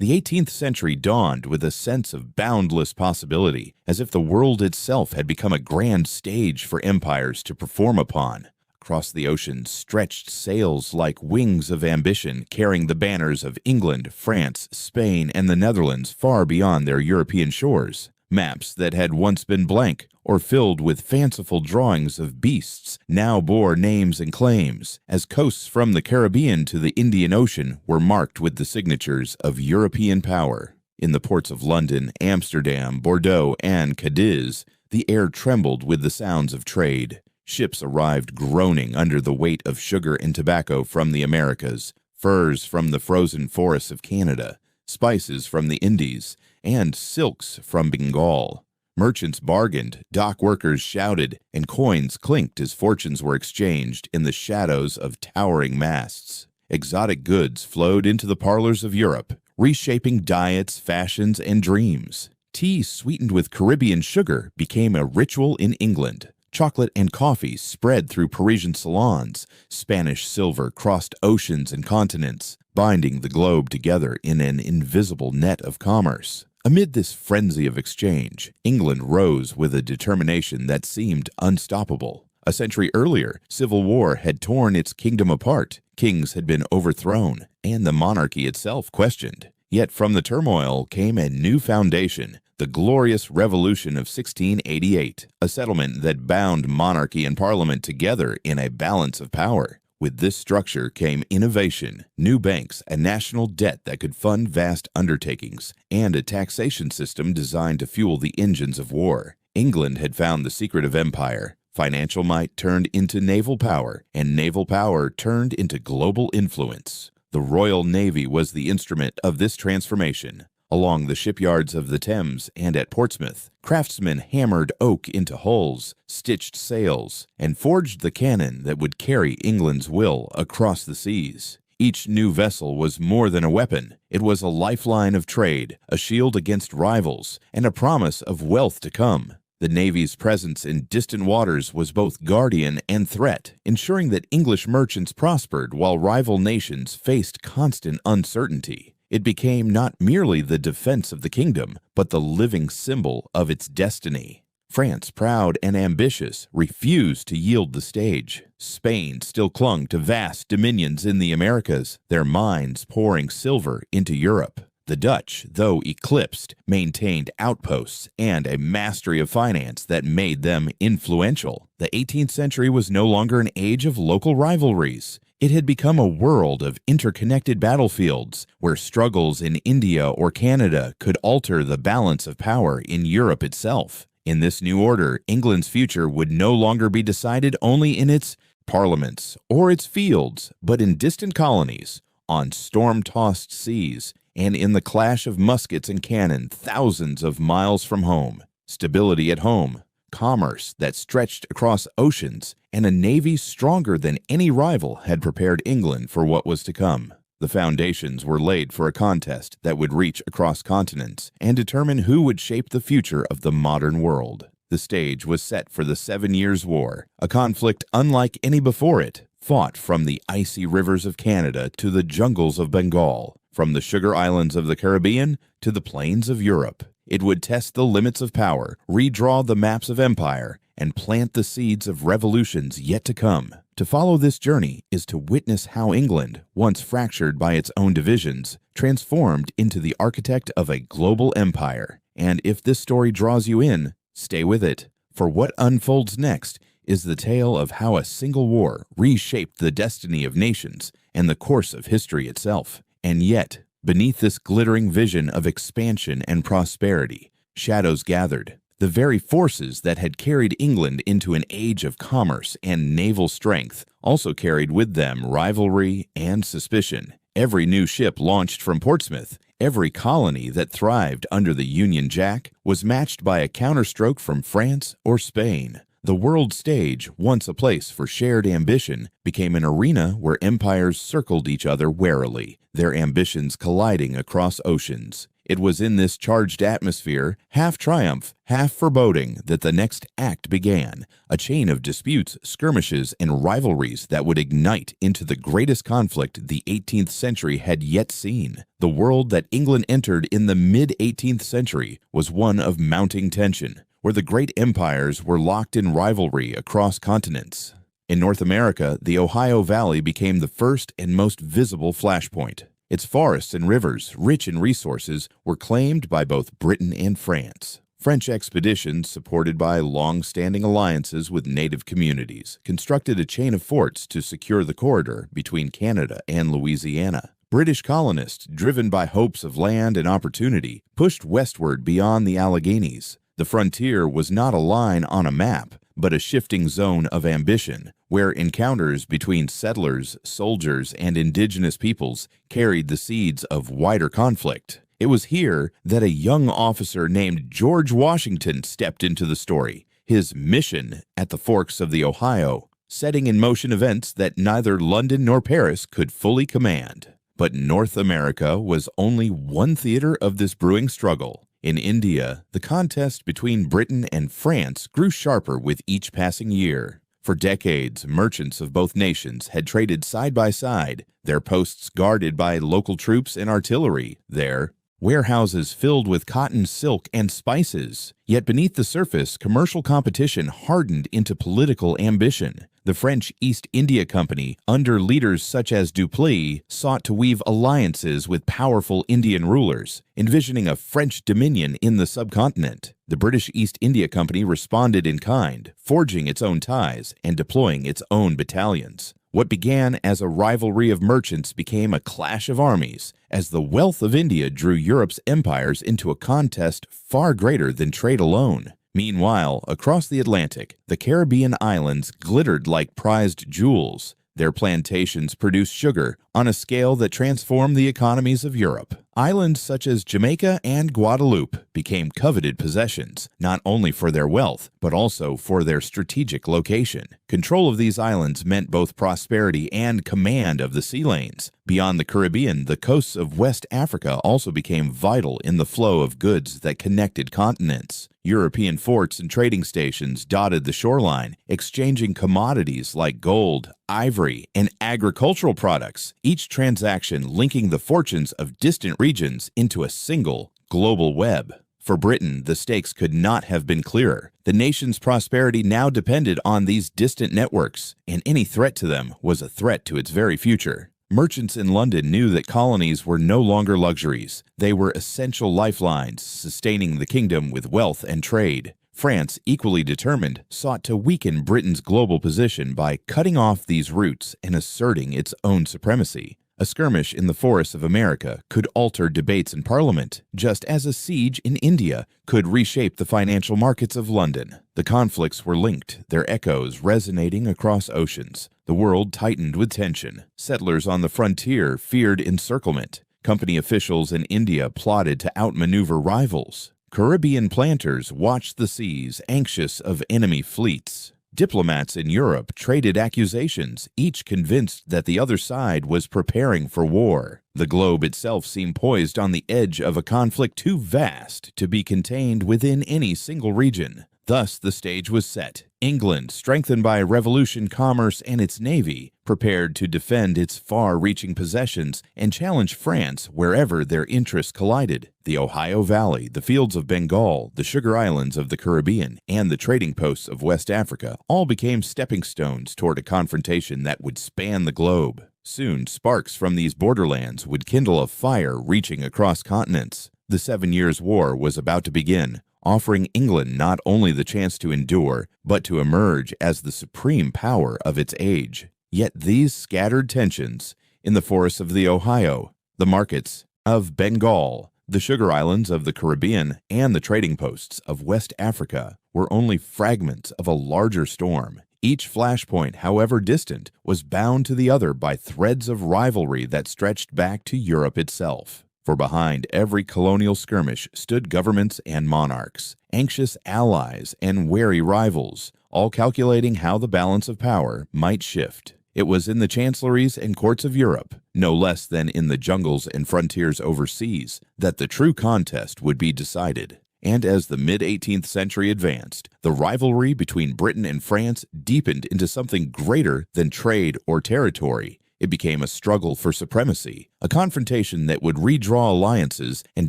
The 18th century dawned with a sense of boundless possibility, as if the world itself had become a grand stage for empires to perform upon. Across the ocean stretched sails like wings of ambition, carrying the banners of England, France, Spain, and the Netherlands far beyond their European shores. Maps that had once been blank or filled with fanciful drawings of beasts now bore names and claims, as coasts from the Caribbean to the Indian Ocean were marked with the signatures of European power. In the ports of London, Amsterdam, Bordeaux, and Cadiz, the air trembled with the sounds of trade. Ships arrived groaning under the weight of sugar and tobacco from the Americas, furs from the frozen forests of Canada, spices from the Indies, and silks from Bengal. Merchants bargained, dock workers shouted, and coins clinked as fortunes were exchanged in the shadows of towering masts. Exotic goods flowed into the parlors of Europe, reshaping diets, fashions, and dreams. Tea sweetened with Caribbean sugar became a ritual in England. Chocolate and coffee spread through Parisian salons. Spanish silver crossed oceans and continents, binding the globe together in an invisible net of commerce. Amid this frenzy of exchange, England rose with a determination that seemed unstoppable. A century earlier, civil war had torn its kingdom apart, kings had been overthrown, and the monarchy itself questioned. Yet from the turmoil came a new foundation, the glorious Revolution of 1688, a settlement that bound monarchy and parliament together in a balance of power. With this structure came innovation, new banks, a national debt that could fund vast undertakings, and a taxation system designed to fuel the engines of war. England had found the secret of empire. Financial might turned into naval power, and naval power turned into global influence. The Royal Navy was the instrument of this transformation. Along the shipyards of the Thames and at Portsmouth, craftsmen hammered oak into hulls, stitched sails, and forged the cannon that would carry England's will across the seas. Each new vessel was more than a weapon. It was a lifeline of trade, a shield against rivals, and a promise of wealth to come. The Navy's presence in distant waters was both guardian and threat, ensuring that English merchants prospered while rival nations faced constant uncertainty. It became not merely the defense of the kingdom, but the living symbol of its destiny. France, proud and ambitious, refused to yield the stage. Spain still clung to vast dominions in the Americas, their mines pouring silver into Europe. The Dutch, though eclipsed, maintained outposts and a mastery of finance that made them influential. The 18th century was no longer an age of local rivalries. It had become a world of interconnected battlefields, where struggles in India or Canada could alter the balance of power in Europe itself. In this new order, England's future would no longer be decided only in its parliaments or its fields, but in distant colonies, on storm-tossed seas, and in the clash of muskets and cannon thousands of miles from home. Stability at home, commerce that stretched across oceans, and a navy stronger than any rival had prepared England for what was to come. The foundations were laid for a contest that would reach across continents and determine who would shape the future of the modern world. The stage was set for the 7 Years' War, a conflict unlike any before it, fought from the icy rivers of Canada to the jungles of Bengal, from the sugar islands of the Caribbean to the plains of Europe. It would test the limits of power, redraw the maps of empire, and plant the seeds of revolutions yet to come. To follow this journey is to witness how England, once fractured by its own divisions, transformed into the architect of a global empire. And if this story draws you in, stay with it, for what unfolds next is the tale of how a single war reshaped the destiny of nations and the course of history itself. And yet, beneath this glittering vision of expansion and prosperity, shadows gathered. The very forces that had carried England into an age of commerce and naval strength also carried with them rivalry and suspicion. Every new ship launched from Portsmouth, every colony that thrived under the Union Jack, was matched by a counterstroke from France or Spain. The world stage, once a place for shared ambition, became an arena where empires circled each other warily, their ambitions colliding across oceans. It was in this charged atmosphere, half triumph, half foreboding, that the next act began, a chain of disputes, skirmishes, and rivalries that would ignite into the greatest conflict the 18th century had yet seen. The world that England entered in the mid-18th century was one of mounting tension, where the great empires were locked in rivalry across continents. In North America, the Ohio Valley became the first and most visible flashpoint. Its forests and rivers, rich in resources, were claimed by both Britain and France. French expeditions, supported by long-standing alliances with native communities, constructed a chain of forts to secure the corridor between Canada and Louisiana. British colonists, driven by hopes of land and opportunity, pushed westward beyond the Alleghenies. The frontier was not a line on a map, but a shifting zone of ambition, where encounters between settlers, soldiers, and indigenous peoples carried the seeds of wider conflict. It was here that a young officer named George Washington stepped into the story, his mission at the forks of the Ohio, setting in motion events that neither London nor Paris could fully command. But North America was only one theater of this brewing struggle. In India, the contest between Britain and France grew sharper with each passing year. For decades, merchants of both nations had traded side by side, their posts guarded by local troops and artillery, their warehouses filled with cotton, silk, and spices. Yet beneath the surface, commercial competition hardened into political ambition. The French East India Company, under leaders such as Duplessis, sought to weave alliances with powerful Indian rulers, envisioning a French dominion in the subcontinent. The British East India Company responded in kind, forging its own ties and deploying its own battalions. What began as a rivalry of merchants became a clash of armies, as the wealth of India drew Europe's empires into a contest far greater than trade alone. Meanwhile, across the Atlantic, the Caribbean islands glittered like prized jewels. Their plantations produced sugar on a scale that transformed the economies of Europe. Islands such as Jamaica and Guadeloupe became coveted possessions, not only for their wealth, but also for their strategic location. Control of these islands meant both prosperity and command of the sea lanes. Beyond the Caribbean, the coasts of West Africa also became vital in the flow of goods that connected continents. European forts and trading stations dotted the shoreline, exchanging commodities like gold, ivory, and agricultural products, each transaction linking the fortunes of distant regions into a single global web. For Britain, the stakes could not have been clearer. The nation's prosperity now depended on these distant networks, and any threat to them was a threat to its very future. Merchants in London knew that colonies were no longer luxuries. They were essential lifelines, sustaining the kingdom with wealth and trade. France, equally determined, sought to weaken Britain's global position by cutting off these routes and asserting its own supremacy. A skirmish in the forests of America could alter debates in Parliament, just as a siege in India could reshape the financial markets of London. The conflicts were linked, their echoes resonating across oceans. The world tightened with tension. Settlers on the frontier feared encirclement. Company officials in India plotted to outmaneuver rivals. Caribbean planters watched the seas, anxious of enemy fleets. Diplomats in Europe traded accusations, each convinced that the other side was preparing for war. The globe itself seemed poised on the edge of a conflict too vast to be contained within any single region. Thus, the stage was set. England, strengthened by revolution, commerce, and its navy, prepared to defend its far-reaching possessions and challenge France wherever their interests collided. The Ohio Valley, the fields of Bengal, the sugar islands of the Caribbean, and the trading posts of West Africa all became stepping stones toward a confrontation that would span the globe. Soon, sparks from these borderlands would kindle a fire reaching across continents. The 7 Years' War was about to begin, offering England not only the chance to endure, but to emerge as the supreme power of its age. Yet these scattered tensions, in the forests of the Ohio, the markets of Bengal, the sugar islands of the Caribbean, and the trading posts of West Africa, were only fragments of a larger storm. Each flashpoint, however distant, was bound to the other by threads of rivalry that stretched back to Europe itself. For behind every colonial skirmish stood governments and monarchs, anxious allies and wary rivals, all calculating how the balance of power might shift. It was in the chancelleries and courts of Europe, no less than in the jungles and frontiers overseas, that the true contest would be decided. And as the mid-18th century advanced, the rivalry between Britain and France deepened into something greater than trade or territory. It became a struggle for supremacy, a confrontation that would redraw alliances and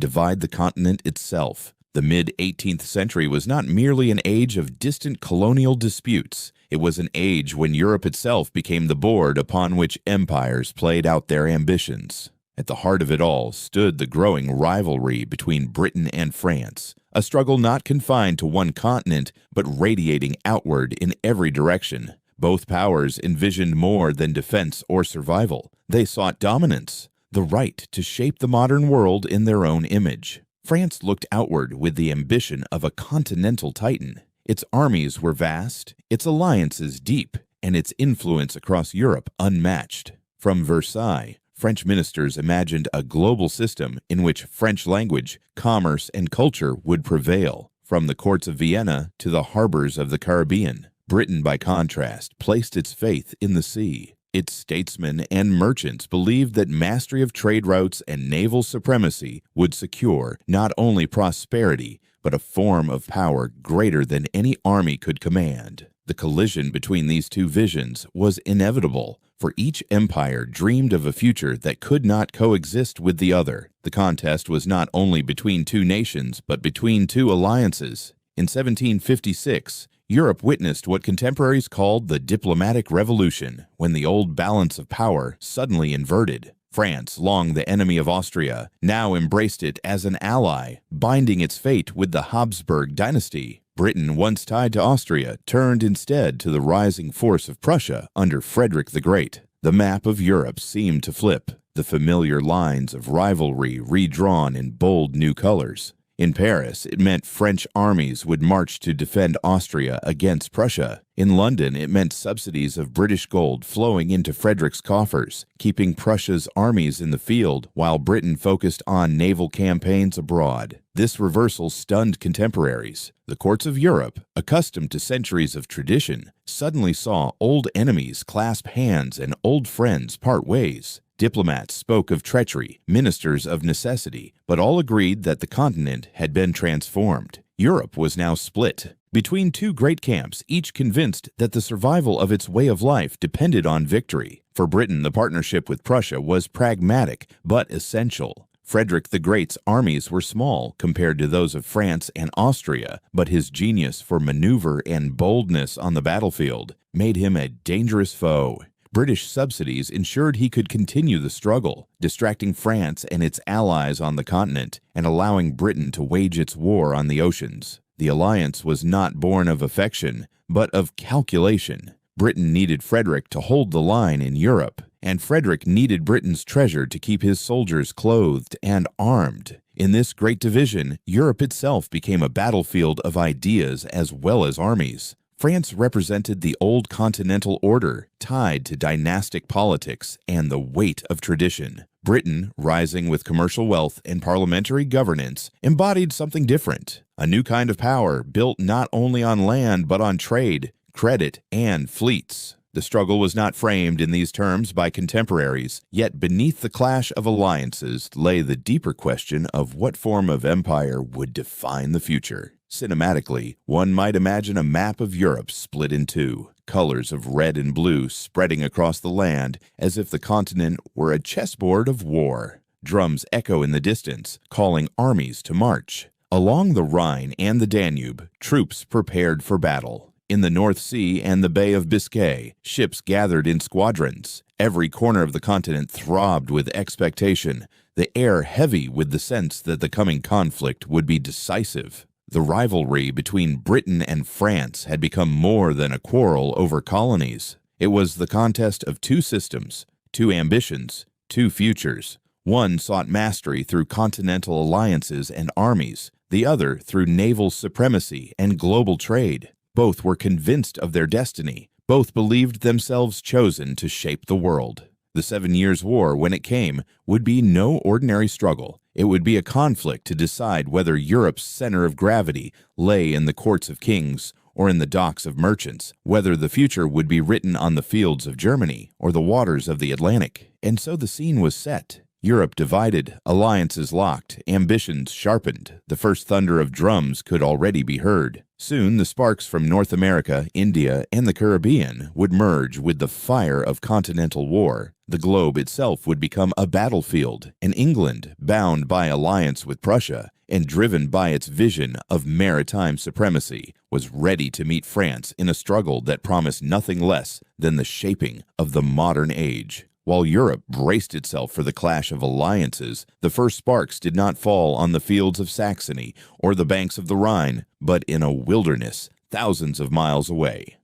divide the continent itself. The mid-18th century was not merely an age of distant colonial disputes. It was an age when Europe itself became the board upon which empires played out their ambitions. At the heart of it all stood the growing rivalry between Britain and France, a struggle not confined to one continent but radiating outward in every direction. Both powers envisioned more than defense or survival. They sought dominance, the right to shape the modern world in their own image. France looked outward with the ambition of a continental titan. Its armies were vast, its alliances deep, and its influence across Europe unmatched. From Versailles, French ministers imagined a global system in which French language, commerce, and culture would prevail. From the courts of Vienna to the harbors of the Caribbean, Britain, by contrast, placed its faith in the sea. Its statesmen and merchants believed that mastery of trade routes and naval supremacy would secure not only prosperity, but a form of power greater than any army could command. The collision between these two visions was inevitable, for each empire dreamed of a future that could not coexist with the other. The contest was not only between two nations, but between two alliances. In 1756, Europe witnessed what contemporaries called the diplomatic revolution, when the old balance of power suddenly inverted. France, long the enemy of Austria, now embraced it as an ally, binding its fate with the Habsburg dynasty. Britain, once tied to Austria, turned instead to the rising force of Prussia under Frederick the Great. The map of Europe seemed to flip, the familiar lines of rivalry redrawn in bold new colors. In Paris, it meant French armies would march to defend Austria against Prussia. In London, it meant subsidies of British gold flowing into Frederick's coffers, keeping Prussia's armies in the field while Britain focused on naval campaigns abroad. This reversal stunned contemporaries. The courts of Europe, accustomed to centuries of tradition, suddenly saw old enemies clasp hands and old friends part ways. Diplomats spoke of treachery, ministers of necessity, but all agreed that the continent had been transformed. Europe was now split between two great camps, each convinced that the survival of its way of life depended on victory. For Britain, the partnership with Prussia was pragmatic but essential. Frederick the Great's armies were small compared to those of France and Austria, but his genius for maneuver and boldness on the battlefield made him a dangerous foe. British subsidies ensured he could continue the struggle, distracting France and its allies on the continent and allowing Britain to wage its war on the oceans. The alliance was not born of affection, but of calculation. Britain needed Frederick to hold the line in Europe, and Frederick needed Britain's treasure to keep his soldiers clothed and armed. In this great division, Europe itself became a battlefield of ideas as well as armies. France represented the old continental order, tied to dynastic politics and the weight of tradition. Britain, rising with commercial wealth and parliamentary governance, embodied something different, a new kind of power built not only on land but on trade, credit, and fleets. The struggle was not framed in these terms by contemporaries, yet beneath the clash of alliances lay the deeper question of what form of empire would define the future. Cinematically, one might imagine a map of Europe split in two, colors of red and blue spreading across the land as if the continent were a chessboard of war. Drums echo in the distance, calling armies to march. Along the Rhine and the Danube, troops prepared for battle. In the North Sea and the Bay of Biscay, ships gathered in squadrons. Every corner of the continent throbbed with expectation, the air heavy with the sense that the coming conflict would be decisive. The rivalry between Britain and France had become more than a quarrel over colonies. It was the contest of two systems, two ambitions, two futures. One sought mastery through continental alliances and armies, the other through naval supremacy and global trade. Both were convinced of their destiny. Both believed themselves chosen to shape the world. The 7 Years' War, when it came, would be no ordinary struggle. It would be a conflict to decide whether Europe's center of gravity lay in the courts of kings or in the docks of merchants, whether the future would be written on the fields of Germany or the waters of the Atlantic. And so the scene was set. Europe divided, alliances locked, ambitions sharpened. The first thunder of drums could already be heard. Soon the sparks from North America, India, and the Caribbean would merge with the fire of continental war. The globe itself would become a battlefield, and England, bound by alliance with Prussia and driven by its vision of maritime supremacy, was ready to meet France in a struggle that promised nothing less than the shaping of the modern age. While Europe braced itself for the clash of alliances, the first sparks did not fall on the fields of Saxony or the banks of the Rhine, but in a wilderness thousands of miles away.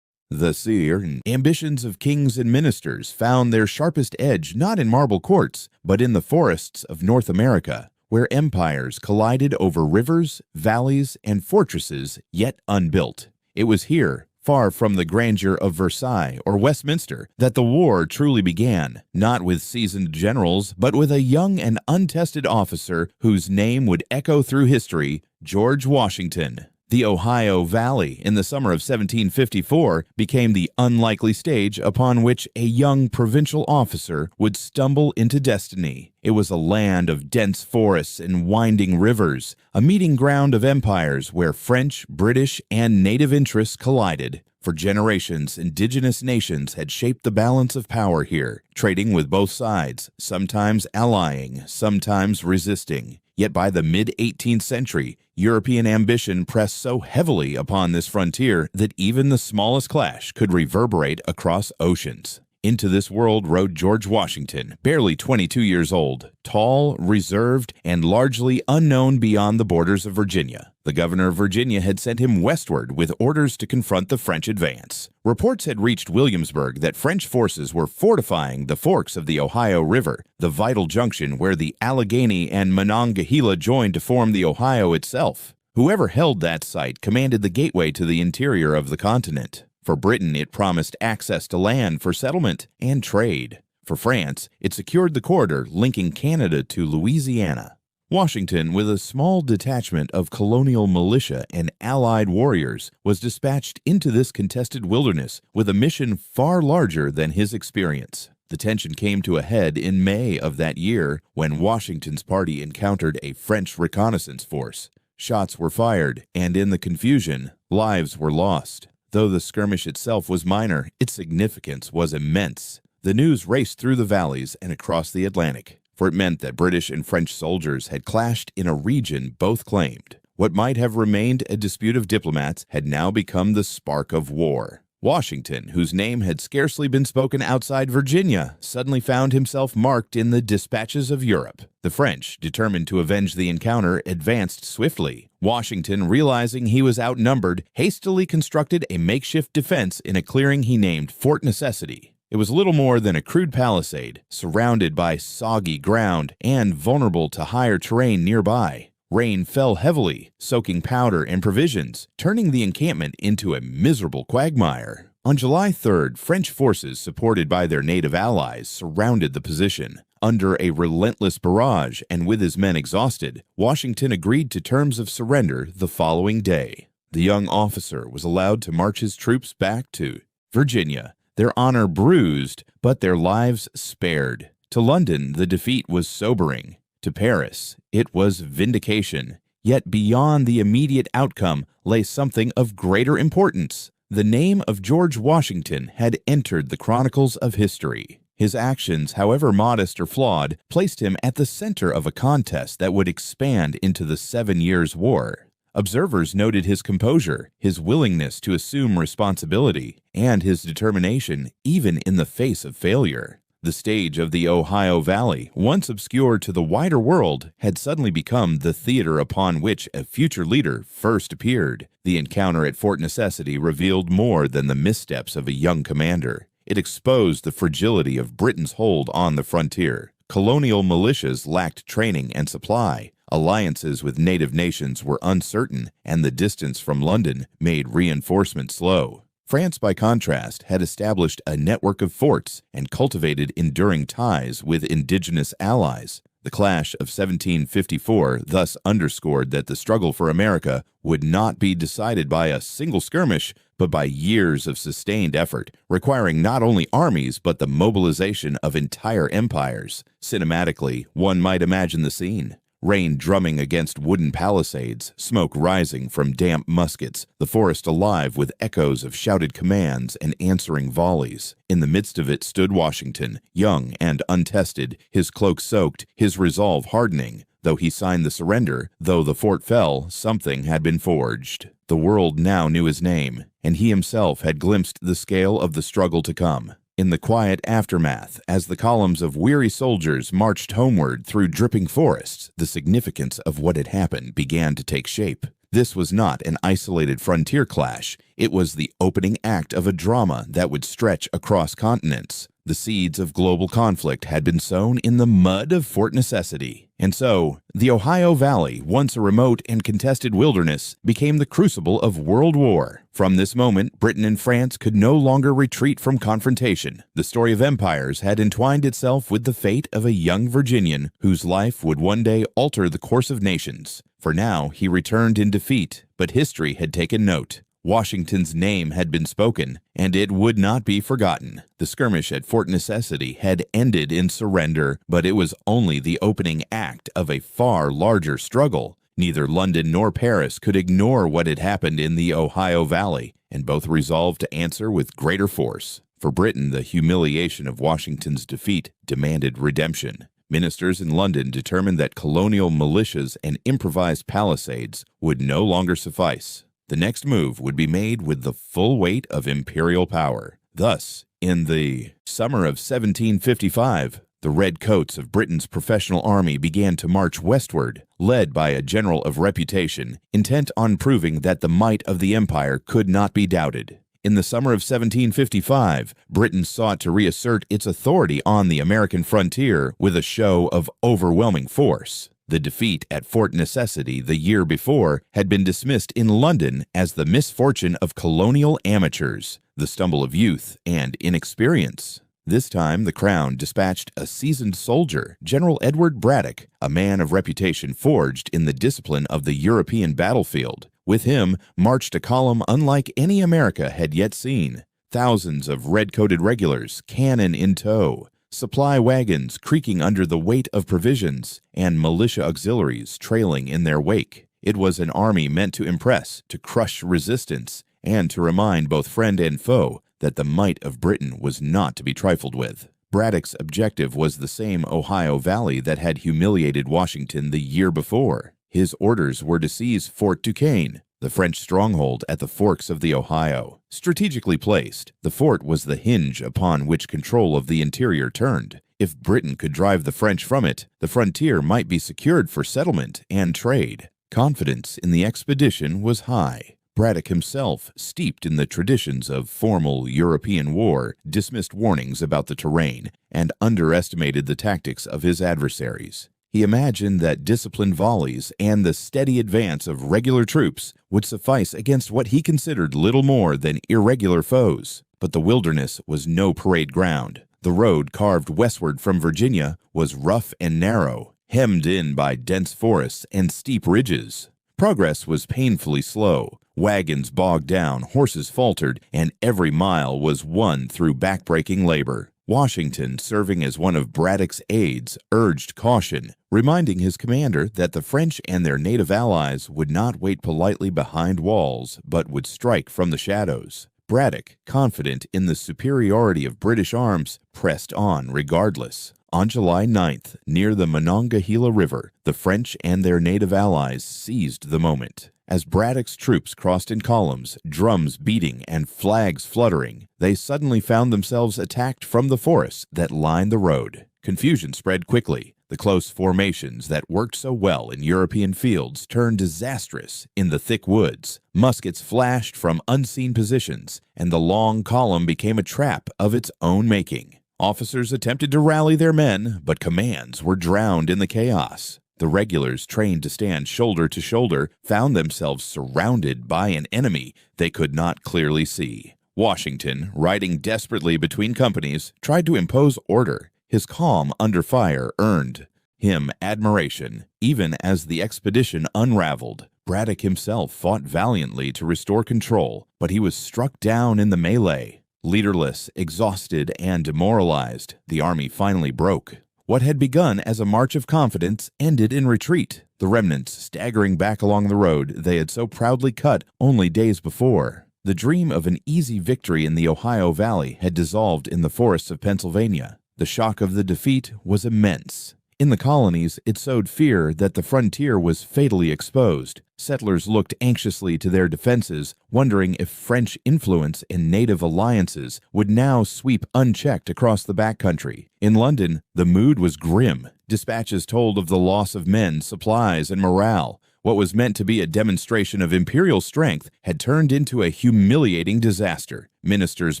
The seer and ambitions of kings and ministers found their sharpest edge not in marble courts, but in the forests of North America, where empires collided over rivers, valleys, and fortresses yet unbuilt. It was here, far from the grandeur of Versailles or Westminster, that the war truly began, not with seasoned generals, but with a young and untested officer whose name would echo through history, George Washington. The Ohio Valley in the summer of 1754 became the unlikely stage upon which a young provincial officer would stumble into destiny. It was a land of dense forests and winding rivers, a meeting ground of empires where French, British, and native interests collided. For generations, indigenous nations had shaped the balance of power here, trading with both sides, sometimes allying, sometimes resisting. Yet by the mid-18th century, European ambition pressed so heavily upon this frontier that even the smallest clash could reverberate across oceans. Into this world rode George Washington, barely 22 years old, tall, reserved, and largely unknown beyond the borders of Virginia. The governor of Virginia had sent him westward with orders to confront the French advance. Reports had reached Williamsburg that French forces were fortifying the forks of the Ohio River, the vital junction where the Allegheny and Monongahela joined to form the Ohio itself. Whoever held that site commanded the gateway to the interior of the continent. For Britain, it promised access to land for settlement and trade. For France, it secured the corridor linking Canada to Louisiana. Washington, with a small detachment of colonial militia and allied warriors, was dispatched into this contested wilderness with a mission far larger than his experience. The tension came to a head in May of that year when Washington's party encountered a French reconnaissance force. Shots were fired, and in the confusion, lives were lost. Though the skirmish itself was minor, its significance was immense. The news raced through the valleys and across the Atlantic, for it meant that British and French soldiers had clashed in a region both claimed. What might have remained a dispute of diplomats had now become the spark of war. Washington, whose name had scarcely been spoken outside Virginia, suddenly found himself marked in the dispatches of Europe. The French, determined to avenge the encounter, advanced swiftly. Washington, realizing he was outnumbered, hastily constructed a makeshift defense in a clearing he named Fort Necessity. It was little more than a crude palisade, surrounded by soggy ground and vulnerable to higher terrain nearby. Rain fell heavily, soaking powder and provisions, turning the encampment into a miserable quagmire. On July 3rd, French forces, supported by their native allies, surrounded the position. Under a relentless barrage and with his men exhausted, Washington agreed to terms of surrender the following day. The young officer was allowed to march his troops back to Virginia, their honor bruised, but their lives spared. To London, the defeat was sobering. To Paris, it was vindication. Yet beyond the immediate outcome lay something of greater importance. The name of George Washington had entered the chronicles of history. His actions, however modest or flawed, placed him at the center of a contest that would expand into the 7 Years' War. Observers noted his composure, his willingness to assume responsibility, and his determination even in the face of failure. The stage of the Ohio Valley, once obscure to the wider world, had suddenly become the theater upon which a future leader first appeared. The encounter at Fort Necessity revealed more than the missteps of a young commander. It exposed the fragility of Britain's hold on the frontier. Colonial militias lacked training and supply. Alliances with native nations were uncertain, and the distance from London made reinforcement slow. France, by contrast, had established a network of forts and cultivated enduring ties with indigenous allies. The clash of 1754 thus underscored that the struggle for America would not be decided by a single skirmish, but by years of sustained effort, requiring not only armies but the mobilization of entire empires. Cinematically, one might imagine the scene. Rain drumming against wooden palisades, smoke rising from damp muskets, the forest alive with echoes of shouted commands and answering volleys. In the midst of it stood Washington, young and untested, his cloak soaked, his resolve hardening. Though he signed the surrender, though the fort fell, something had been forged. The world now knew his name, and he himself had glimpsed the scale of the struggle to come. In the quiet aftermath, as the columns of weary soldiers marched homeward through dripping forests, the significance of what had happened began to take shape. This was not an isolated frontier clash. It was the opening act of a drama that would stretch across continents. The seeds of global conflict had been sown in the mud of Fort Necessity. And so, the Ohio Valley, once a remote and contested wilderness, became the crucible of world war. From this moment, Britain and France could no longer retreat from confrontation. The story of empires had entwined itself with the fate of a young Virginian whose life would one day alter the course of nations. For now, he returned in defeat, but history had taken note. Washington's name had been spoken, and it would not be forgotten. The skirmish at Fort Necessity had ended in surrender, but it was only the opening act of a far larger struggle. Neither London nor Paris could ignore what had happened in the Ohio Valley, and both resolved to answer with greater force. For Britain, the humiliation of Washington's defeat demanded redemption. Ministers in London determined that colonial militias and improvised palisades would no longer suffice. The next move would be made with the full weight of imperial power. Thus, in the summer of 1755, the red coats of Britain's professional army began to march westward, led by a general of reputation, intent on proving that the might of the empire could not be doubted. In the summer of 1755, Britain sought to reassert its authority on the American frontier with a show of overwhelming force. The defeat at Fort Necessity the year before had been dismissed in London as the misfortune of colonial amateurs, the stumble of youth and inexperience. This time, the Crown dispatched a seasoned soldier, General Edward Braddock, a man of reputation forged in the discipline of the European battlefield. With him marched a column unlike any America had yet seen. Thousands of red-coated regulars, cannon in tow, supply wagons creaking under the weight of provisions, and militia auxiliaries trailing in their wake. It was an army meant to impress, to crush resistance, and to remind both friend and foe that the might of Britain was not to be trifled with. Braddock's objective was the same Ohio Valley that had humiliated Washington the year before. His orders were to seize Fort Duquesne, the French stronghold at the forks of the Ohio. Strategically placed, the fort was the hinge upon which control of the interior turned. If Britain could drive the French from it, the frontier might be secured for settlement and trade. Confidence in the expedition was high. Braddock himself, steeped in the traditions of formal European war, dismissed warnings about the terrain and underestimated the tactics of his adversaries. He imagined that disciplined volleys and the steady advance of regular troops would suffice against what he considered little more than irregular foes. But the wilderness was no parade ground. The road carved westward from Virginia was rough and narrow, hemmed in by dense forests and steep ridges. Progress was painfully slow. Wagons bogged down, horses faltered, and every mile was won through backbreaking labor. Washington, serving as one of Braddock's aides, urged caution, reminding his commander that the French and their native allies would not wait politely behind walls, but would strike from the shadows. Braddock, confident in the superiority of British arms, pressed on regardless. On July 9th, near the Monongahela River, the French and their native allies seized the moment. As Braddock's troops crossed in columns, drums beating and flags fluttering, they suddenly found themselves attacked from the forests that lined the road. Confusion spread quickly. The close formations that worked so well in European fields turned disastrous in the thick woods. Muskets flashed from unseen positions, and the long column became a trap of its own making. Officers attempted to rally their men, but commands were drowned in the chaos. The regulars, trained to stand shoulder to shoulder, found themselves surrounded by an enemy they could not clearly see. Washington, riding desperately between companies, tried to impose order. His calm under fire earned him admiration. Even as the expedition unraveled, Braddock himself fought valiantly to restore control, but he was struck down in the melee. Leaderless, exhausted, and demoralized, the army finally broke. What had begun as a march of confidence ended in retreat, the remnants staggering back along the road they had so proudly cut only days before. The dream of an easy victory in the Ohio Valley had dissolved in the forests of Pennsylvania. The shock of the defeat was immense. In the colonies, it sowed fear that the frontier was fatally exposed. Settlers looked anxiously to their defenses, wondering if French influence and native alliances would now sweep unchecked across the backcountry. In London, the mood was grim. Dispatches told of the loss of men, supplies, and morale. What was meant to be a demonstration of imperial strength had turned into a humiliating disaster. Ministers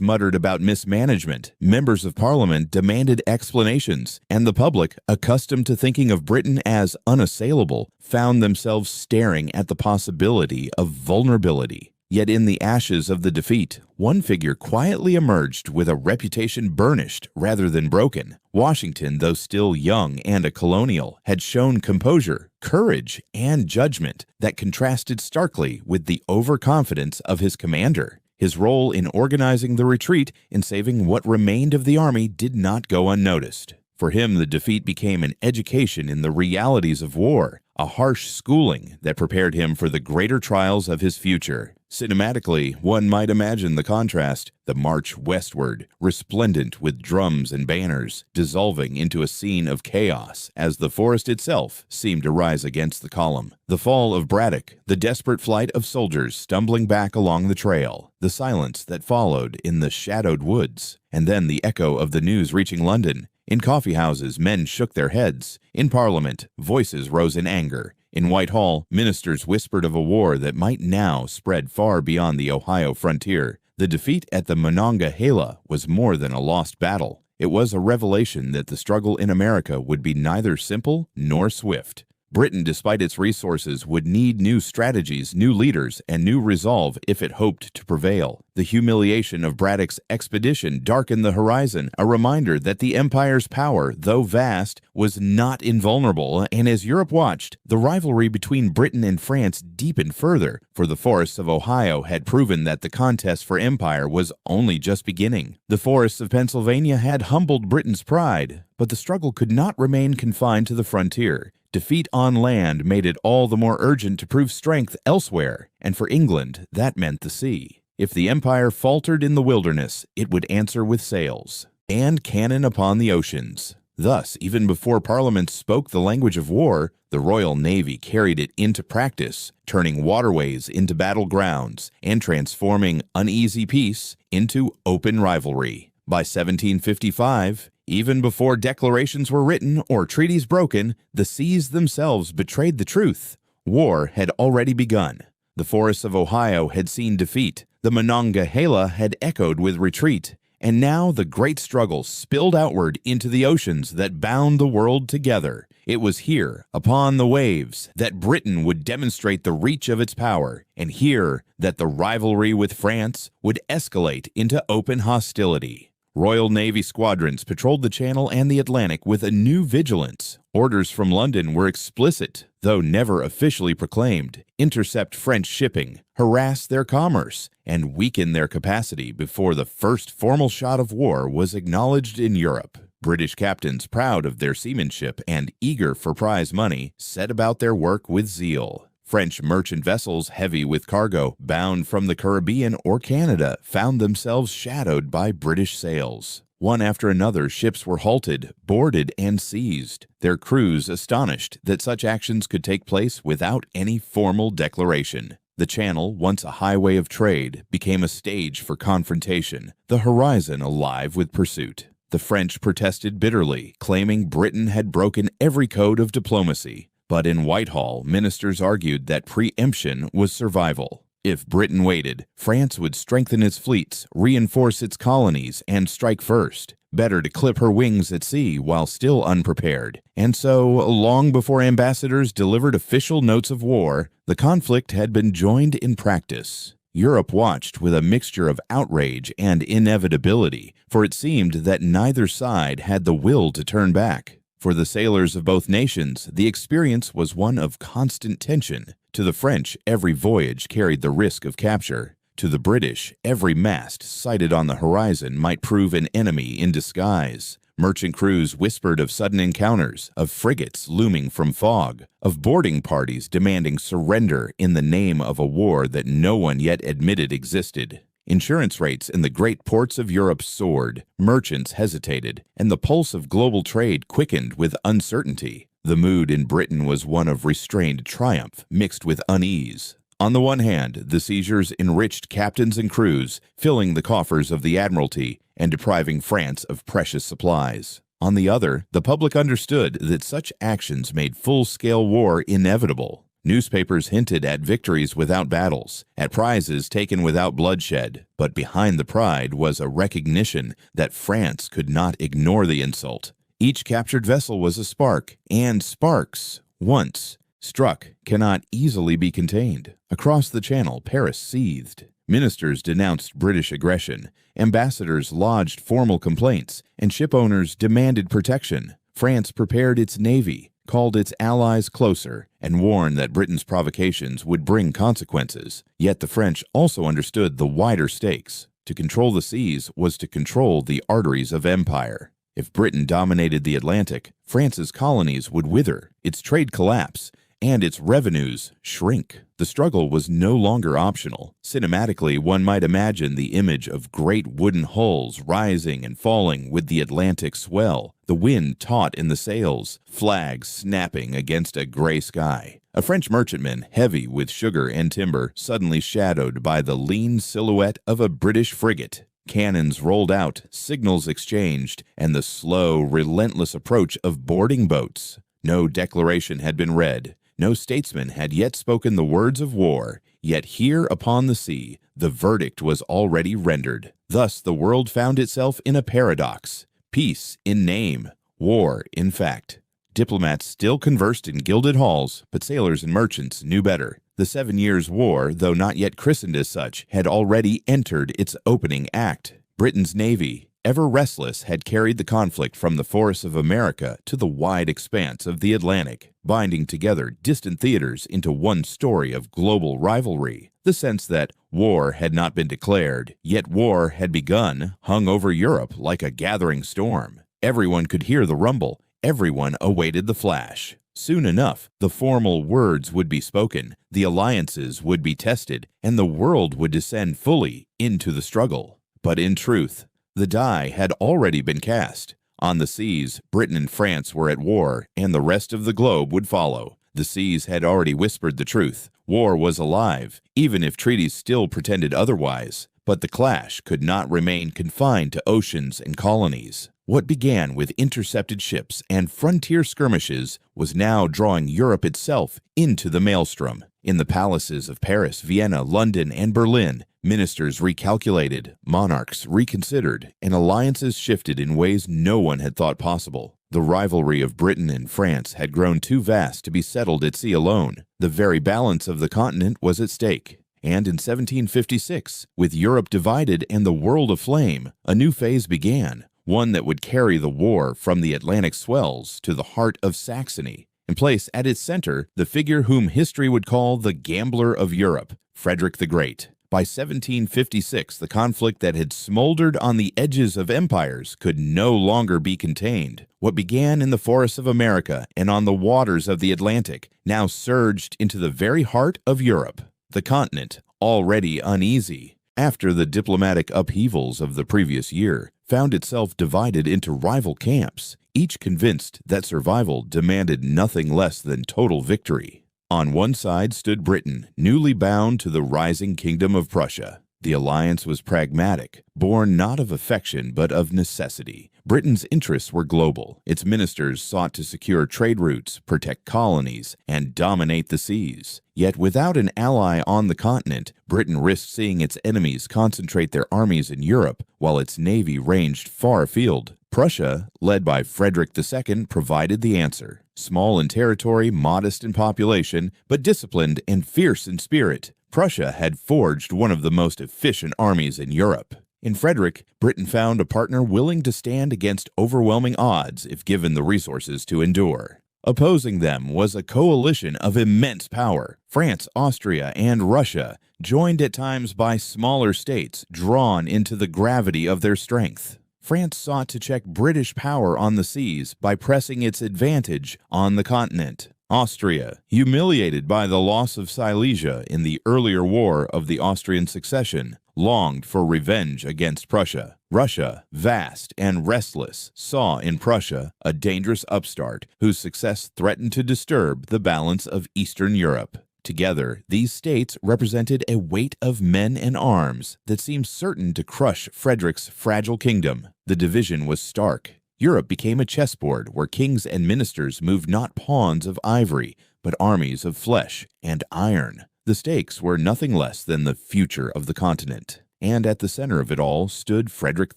muttered about mismanagement, members of Parliament demanded explanations, and the public, accustomed to thinking of Britain as unassailable, found themselves staring at the possibility of vulnerability. Yet in the ashes of the defeat, one figure quietly emerged with a reputation burnished rather than broken. Washington, though still young and a colonial, had shown composure, courage, and judgment that contrasted starkly with the overconfidence of his commander. His role in organizing the retreat and saving what remained of the army did not go unnoticed. For him, the defeat became an education in the realities of war, a harsh schooling that prepared him for the greater trials of his future. Cinematically, one might imagine the contrast, the march westward, resplendent with drums and banners, dissolving into a scene of chaos as the forest itself seemed to rise against the column. The fall of Braddock, the desperate flight of soldiers stumbling back along the trail, the silence that followed in the shadowed woods, and then the echo of the news reaching London. In coffeehouses, men shook their heads. In Parliament, voices rose in anger. In Whitehall, ministers whispered of a war that might now spread far beyond the Ohio frontier. The defeat at the Monongahela was more than a lost battle. It was a revelation that the struggle in America would be neither simple nor swift. Britain, despite its resources, would need new strategies, new leaders, and new resolve if it hoped to prevail. The humiliation of Braddock's expedition darkened the horizon, a reminder that the empire's power, though vast, was not invulnerable, and as Europe watched, the rivalry between Britain and France deepened further, for the forests of Ohio had proven that the contest for empire was only just beginning. The forests of Pennsylvania had humbled Britain's pride, but the struggle could not remain confined to the frontier. Defeat on land made it all the more urgent to prove strength elsewhere, and for England, that meant the sea. If the empire faltered in the wilderness, it would answer with sails and cannon upon the oceans. Thus, even before Parliament spoke the language of war, the Royal Navy carried it into practice, turning waterways into battlegrounds and transforming uneasy peace into open rivalry. By 1755, even before declarations were written or treaties broken, the seas themselves betrayed the truth. War had already begun. The forests of Ohio had seen defeat. The Monongahela had echoed with retreat. And now the great struggle spilled outward into the oceans that bound the world together. It was here, upon the waves, that Britain would demonstrate the reach of its power, and here that the rivalry with France would escalate into open hostility. Royal Navy squadrons patrolled the Channel and the Atlantic with a new vigilance. Orders from London were explicit, though never officially proclaimed: intercept French shipping, harass their commerce, and weaken their capacity before the first formal shot of war was acknowledged in Europe. British captains, proud of their seamanship and eager for prize money, set about their work with zeal. French merchant vessels heavy with cargo, bound from the Caribbean or Canada, found themselves shadowed by British sails. One after another, ships were halted, boarded, and seized, their crews astonished that such actions could take place without any formal declaration. The Channel, once a highway of trade, became a stage for confrontation, the horizon alive with pursuit. The French protested bitterly, claiming Britain had broken every code of diplomacy. But in Whitehall, ministers argued that preemption was survival. If Britain waited, France would strengthen its fleets, reinforce its colonies, and strike first. Better to clip her wings at sea while still unprepared. And so, long before ambassadors delivered official notes of war, the conflict had been joined in practice. Europe watched with a mixture of outrage and inevitability, for it seemed that neither side had the will to turn back. For the sailors of both nations, the experience was one of constant tension. To the French, every voyage carried the risk of capture. To the British, every mast sighted on the horizon might prove an enemy in disguise. Merchant crews whispered of sudden encounters, of frigates looming from fog, of boarding parties demanding surrender in the name of a war that no one yet admitted existed. Insurance rates in the great ports of Europe soared, merchants hesitated, and the pulse of global trade quickened with uncertainty. The mood in Britain was one of restrained triumph mixed with unease. On the one hand, the seizures enriched captains and crews, filling the coffers of the Admiralty and depriving France of precious supplies. On the other, the public understood that such actions made full-scale war inevitable. Newspapers hinted at victories without battles, at prizes taken without bloodshed, but behind the pride was a recognition that France could not ignore the insult. Each captured vessel was a spark, and sparks, once struck, cannot easily be contained. Across the Channel, Paris seethed. Ministers denounced British aggression, ambassadors lodged formal complaints, and shipowners demanded protection. France prepared its navy, called its allies closer, and warned that Britain's provocations would bring consequences. Yet the French also understood the wider stakes. To control the seas was to control the arteries of empire. If Britain dominated the Atlantic, France's colonies would wither, its trade collapse, and its revenues shrink. The struggle was no longer optional. Cinematically, one might imagine the image of great wooden hulls rising and falling with the Atlantic swell, the wind taut in the sails, flags snapping against a gray sky. A French merchantman, heavy with sugar and timber, suddenly shadowed by the lean silhouette of a British frigate. Cannons rolled out, signals exchanged, and the slow, relentless approach of boarding boats. No declaration had been read. No statesman had yet spoken the words of war, yet here upon the sea, the verdict was already rendered. Thus the world found itself in a paradox: peace in name, war in fact. Diplomats still conversed in gilded halls, but sailors and merchants knew better. The 7 Years' War, though not yet christened as such, had already entered its opening act. Britain's navy, ever restless, had carried the conflict from the forests of America to the wide expanse of the Atlantic, binding together distant theaters into one story of global rivalry. The sense that war had not been declared, yet war had begun, hung over Europe like a gathering storm. Everyone could hear the rumble. Everyone awaited the flash. Soon enough, the formal words would be spoken, the alliances would be tested, and the world would descend fully into the struggle. But in truth, the die had already been cast. On the seas, Britain and France were at war, and the rest of the globe would follow. The seas had already whispered the truth. War was alive, even if treaties still pretended otherwise. But the clash could not remain confined to oceans and colonies. What began with intercepted ships and frontier skirmishes was now drawing Europe itself into the maelstrom. In the palaces of Paris, Vienna, London, and Berlin, ministers recalculated, monarchs reconsidered, and alliances shifted in ways no one had thought possible. The rivalry of Britain and France had grown too vast to be settled at sea alone. The very balance of the continent was at stake. And in 1756, with Europe divided and the world aflame, a new phase began, one that would carry the war from the Atlantic swells to the heart of Saxony, and place at its center the figure whom history would call the gambler of Europe, Frederick the Great. By 1756, the conflict that had smoldered on the edges of empires could no longer be contained. What began in the forests of America and on the waters of the Atlantic now surged into the very heart of Europe. The continent, already uneasy after the diplomatic upheavals of the previous year, found itself divided into rival camps, each convinced that survival demanded nothing less than total victory. On one side stood Britain, newly bound to the rising kingdom of Prussia. The alliance was pragmatic, born not of affection but of necessity. Britain's interests were global. Its ministers sought to secure trade routes, protect colonies, and dominate the seas. Yet without an ally on the continent, Britain risked seeing its enemies concentrate their armies in Europe while its navy ranged far afield. Prussia, led by Frederick II, provided the answer. Small in territory, modest in population, but disciplined and fierce in spirit, Prussia had forged one of the most efficient armies in Europe. In Frederick, Britain found a partner willing to stand against overwhelming odds if given the resources to endure. Opposing them was a coalition of immense power, France, Austria, and Russia, joined at times by smaller states drawn into the gravity of their strength. France sought to check British power on the seas by pressing its advantage on the continent. Austria, humiliated by the loss of Silesia in the earlier War of the Austrian Succession, longed for revenge against Prussia. Russia, vast and restless, saw in Prussia a dangerous upstart whose success threatened to disturb the balance of Eastern Europe. Together, these states represented a weight of men and arms that seemed certain to crush Frederick's fragile kingdom. The division was stark. Europe became a chessboard where kings and ministers moved not pawns of ivory, but armies of flesh and iron. The stakes were nothing less than the future of the continent. And at the center of it all stood Frederick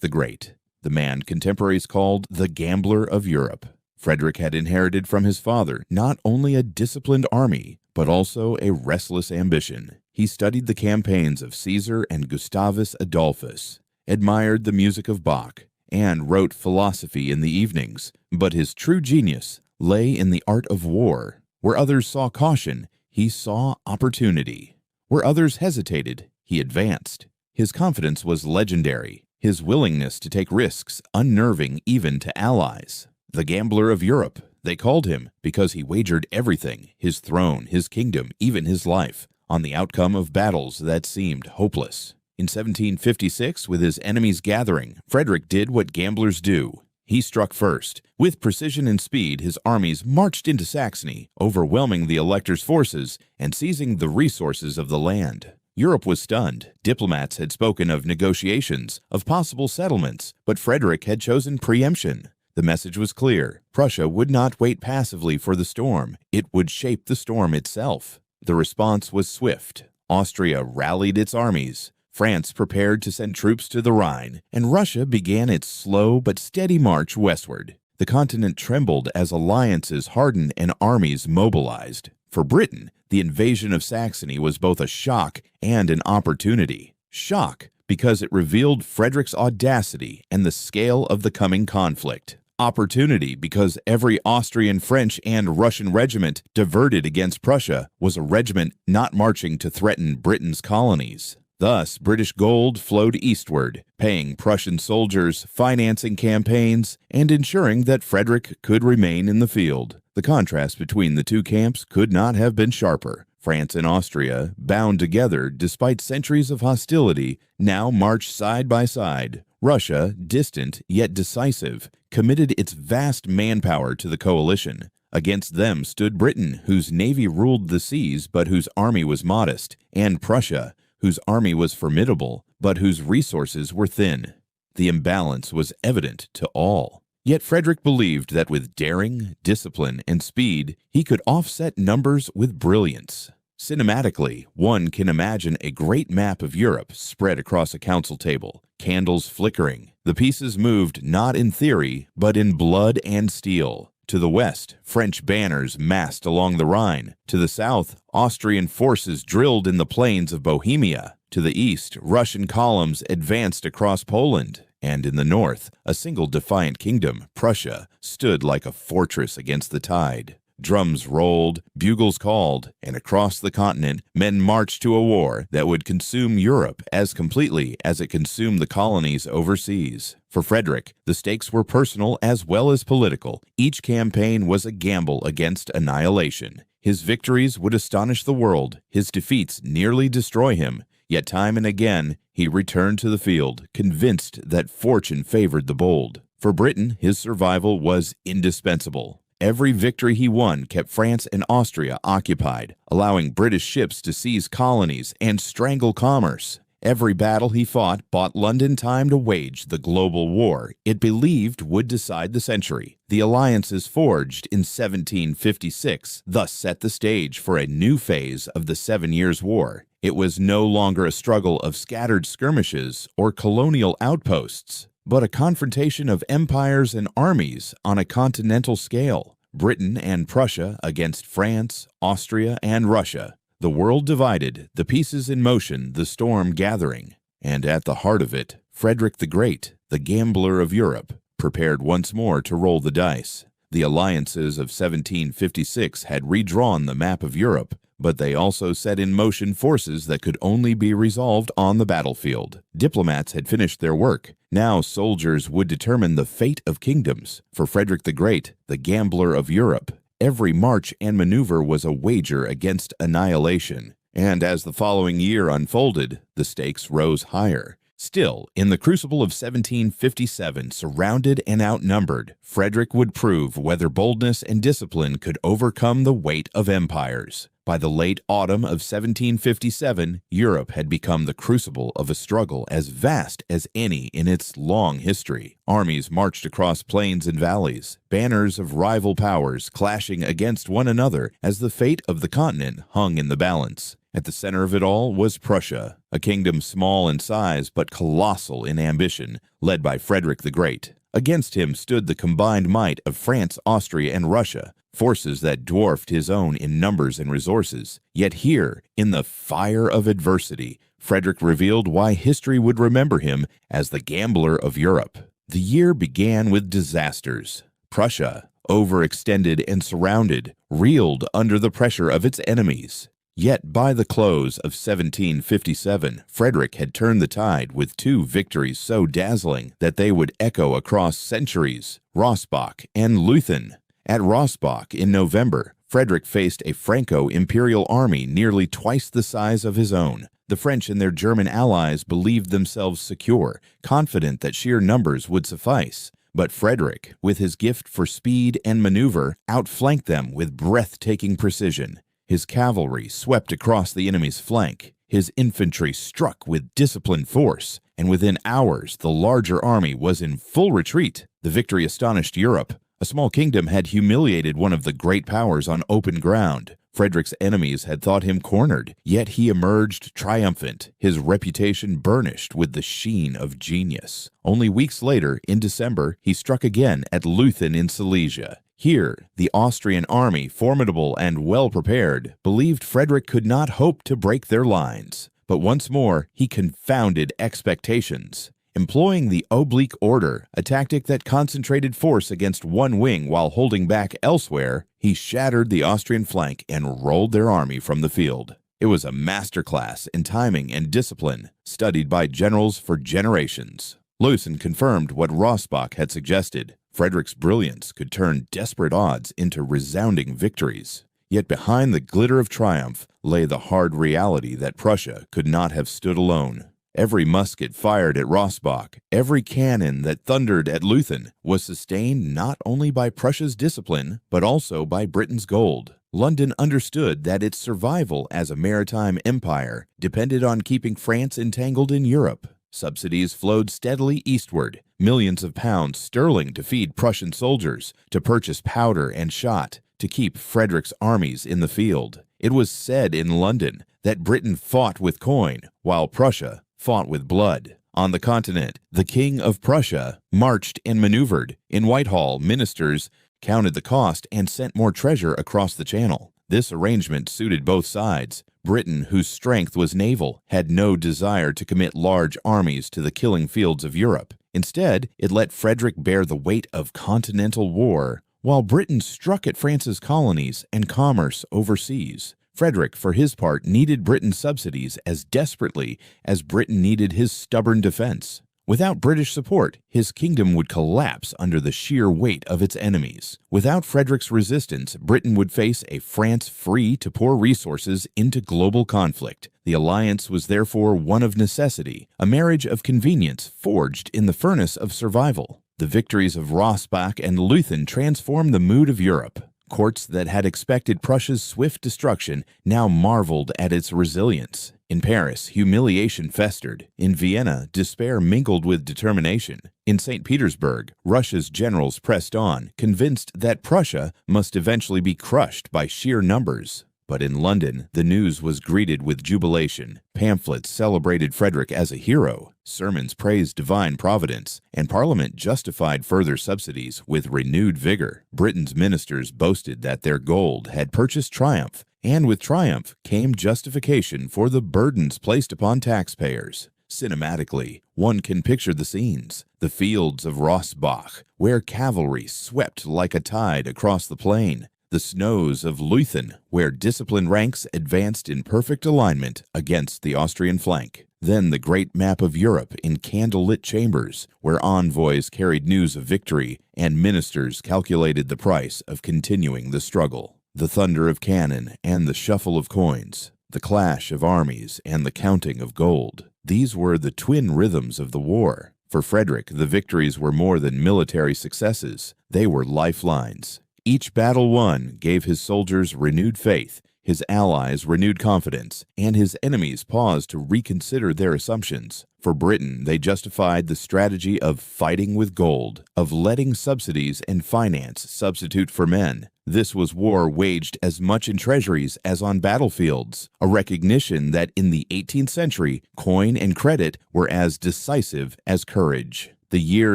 the Great, the man contemporaries called the Gambler of Europe. Frederick had inherited from his father not only a disciplined army, but also a restless ambition. He studied the campaigns of Caesar and Gustavus Adolphus, admired the music of Bach, and wrote philosophy in the evenings. But his true genius lay in the art of war. Where others saw caution, he saw opportunity. Where others hesitated, he advanced. His confidence was legendary, his willingness to take risks unnerving even to allies. The Gambler of Europe, they called him because he wagered everything, his throne, his kingdom, even his life, on the outcome of battles that seemed hopeless. In 1756, with his enemies gathering, Frederick did what gamblers do. He struck first. With precision and speed, his armies marched into Saxony, overwhelming the elector's forces and seizing the resources of the land. Europe was stunned. Diplomats had spoken of negotiations, of possible settlements, but Frederick had chosen preemption. The message was clear. Prussia would not wait passively for the storm. It would shape the storm itself. The response was swift. Austria rallied its armies. France prepared to send troops to the Rhine, and Russia began its slow but steady march westward. The continent trembled as alliances hardened and armies mobilized. For Britain, the invasion of Saxony was both a shock and an opportunity. Shock because it revealed Frederick's audacity and the scale of the coming conflict. Opportunity because every Austrian, French, and Russian regiment diverted against Prussia was a regiment not marching to threaten Britain's colonies. Thus, British gold flowed eastward, paying Prussian soldiers, financing campaigns, and ensuring that Frederick could remain in the field. The contrast between the two camps could not have been sharper. France and Austria, bound together despite centuries of hostility, now marched side by side. Russia, distant yet decisive, committed its vast manpower to the coalition. Against them stood Britain, whose navy ruled the seas but whose army was modest, and Prussia, whose army was formidable, but whose resources were thin. The imbalance was evident to all. Yet Frederick believed that with daring, discipline, and speed, he could offset numbers with brilliance. Cinematically, one can imagine a great map of Europe spread across a council table, candles flickering. The pieces moved not in theory, but in blood and steel. To the west, French banners massed along the Rhine. To the south, Austrian forces drilled in the plains of Bohemia. To the east, Russian columns advanced across Poland. And in the north, a single defiant kingdom, Prussia, stood like a fortress against the tide. Drums rolled, bugles called, and across the continent, men marched to a war that would consume Europe as completely as it consumed the colonies overseas. For Frederick, the stakes were personal as well as political. Each campaign was a gamble against annihilation. His victories would astonish the world, his defeats nearly destroy him. Yet time and again, he returned to the field, convinced that fortune favored the bold. For Britain, his survival was indispensable. Every victory he won kept France and Austria occupied, allowing British ships to seize colonies and strangle commerce. Every battle he fought bought London time to wage the global war it believed would decide the century. The alliances forged in 1756 thus set the stage for a new phase of the 7 Years' War. It was no longer a struggle of scattered skirmishes or colonial outposts, but a confrontation of empires and armies on a continental scale. Britain and Prussia against France, Austria, and Russia. The world divided, the pieces in motion, the storm gathering. And at the heart of it, Frederick the Great, the gambler of Europe, prepared once more to roll the dice. The alliances of 1756 had redrawn the map of Europe, but they also set in motion forces that could only be resolved on the battlefield. Diplomats had finished their work. Now soldiers would determine the fate of kingdoms. For Frederick the Great, the gambler of Europe, every march and maneuver was a wager against annihilation. And as the following year unfolded, the stakes rose higher. Still, in the crucible of 1757, surrounded and outnumbered, Frederick would prove whether boldness and discipline could overcome the weight of empires. By the late autumn of 1757, Europe had become the crucible of a struggle as vast as any in its long history. Armies marched across plains and valleys, banners of rival powers clashing against one another as the fate of the continent hung in the balance. At the center of it all was Prussia, a kingdom small in size but colossal in ambition, led by Frederick the Great. Against him stood the combined might of France, Austria, and Russia, forces that dwarfed his own in numbers and resources. Yet here, in the fire of adversity, Frederick revealed why history would remember him as the gambler of Europe. The year began with disasters. Prussia, overextended and surrounded, reeled under the pressure of its enemies. Yet by the close of 1757, Frederick had turned the tide with two victories so dazzling that they would echo across centuries: Rossbach and Leuthen. At Rossbach in November, Frederick faced a Franco-imperial army nearly twice the size of his own. The French and their German allies believed themselves secure, confident that sheer numbers would suffice. But Frederick, with his gift for speed and maneuver, outflanked them with breathtaking precision. His cavalry swept across the enemy's flank. His infantry struck with disciplined force, and within hours the larger army was in full retreat. The victory astonished Europe. A small kingdom had humiliated one of the great powers on open ground. Frederick's enemies had thought him cornered, yet he emerged triumphant, his reputation burnished with the sheen of genius. Only weeks later, in December, he struck again at Leuthen in Silesia. Here, the Austrian army, formidable and well-prepared, believed Frederick could not hope to break their lines. But once more, he confounded expectations. Employing the oblique order, a tactic that concentrated force against one wing while holding back elsewhere, he shattered the Austrian flank and rolled their army from the field. It was a masterclass in timing and discipline, studied by generals for generations. Leuthen confirmed what Rossbach had suggested. Frederick's brilliance could turn desperate odds into resounding victories. Yet behind the glitter of triumph lay the hard reality that Prussia could not have stood alone. Every musket fired at Rossbach, every cannon that thundered at Leuthen, was sustained not only by Prussia's discipline, but also by Britain's gold. London understood that its survival as a maritime empire depended on keeping France entangled in Europe. Subsidies flowed steadily eastward, millions of pounds sterling to feed Prussian soldiers, to purchase powder and shot, to keep Frederick's armies in the field. It was said in London that Britain fought with coin, while Prussia fought with blood. On the continent, the King of Prussia marched and maneuvered. In Whitehall, ministers counted the cost and sent more treasure across the Channel. This arrangement suited both sides. Britain, whose strength was naval, had no desire to commit large armies to the killing fields of Europe. Instead, it let Frederick bear the weight of continental war, while Britain struck at France's colonies and commerce overseas. Frederick, for his part, needed Britain's subsidies as desperately as Britain needed his stubborn defense. Without British support, his kingdom would collapse under the sheer weight of its enemies. Without Frederick's resistance, Britain would face a France free to pour resources into global conflict. The alliance was therefore one of necessity, a marriage of convenience forged in the furnace of survival. The victories of Rossbach and Leuthen transformed the mood of Europe. Courts that had expected Prussia's swift destruction now marveled at its resilience. In Paris, humiliation festered. In Vienna, despair mingled with determination. In St. Petersburg, Russia's generals pressed on, convinced that Prussia must eventually be crushed by sheer numbers. But in London, the news was greeted with jubilation. Pamphlets celebrated Frederick as a hero, sermons praised divine providence, and Parliament justified further subsidies with renewed vigor. Britain's ministers boasted that their gold had purchased triumph, and with triumph came justification for the burdens placed upon taxpayers. Cinematically, one can picture the scenes. The fields of Rossbach, where cavalry swept like a tide across the plain. The snows of Leuthen, where disciplined ranks advanced in perfect alignment against the Austrian flank. Then the great map of Europe in candlelit chambers, where envoys carried news of victory and ministers calculated the price of continuing the struggle. The thunder of cannon and the shuffle of coins, the clash of armies and the counting of gold. These were the twin rhythms of the war. For Frederick, the victories were more than military successes. They were lifelines. Each battle won gave his soldiers renewed faith, his allies renewed confidence, and his enemies pause to reconsider their assumptions. For Britain, they justified the strategy of fighting with gold, of letting subsidies and finance substitute for men. This was war waged as much in treasuries as on battlefields, a recognition that in the 18th century, coin and credit were as decisive as courage. The year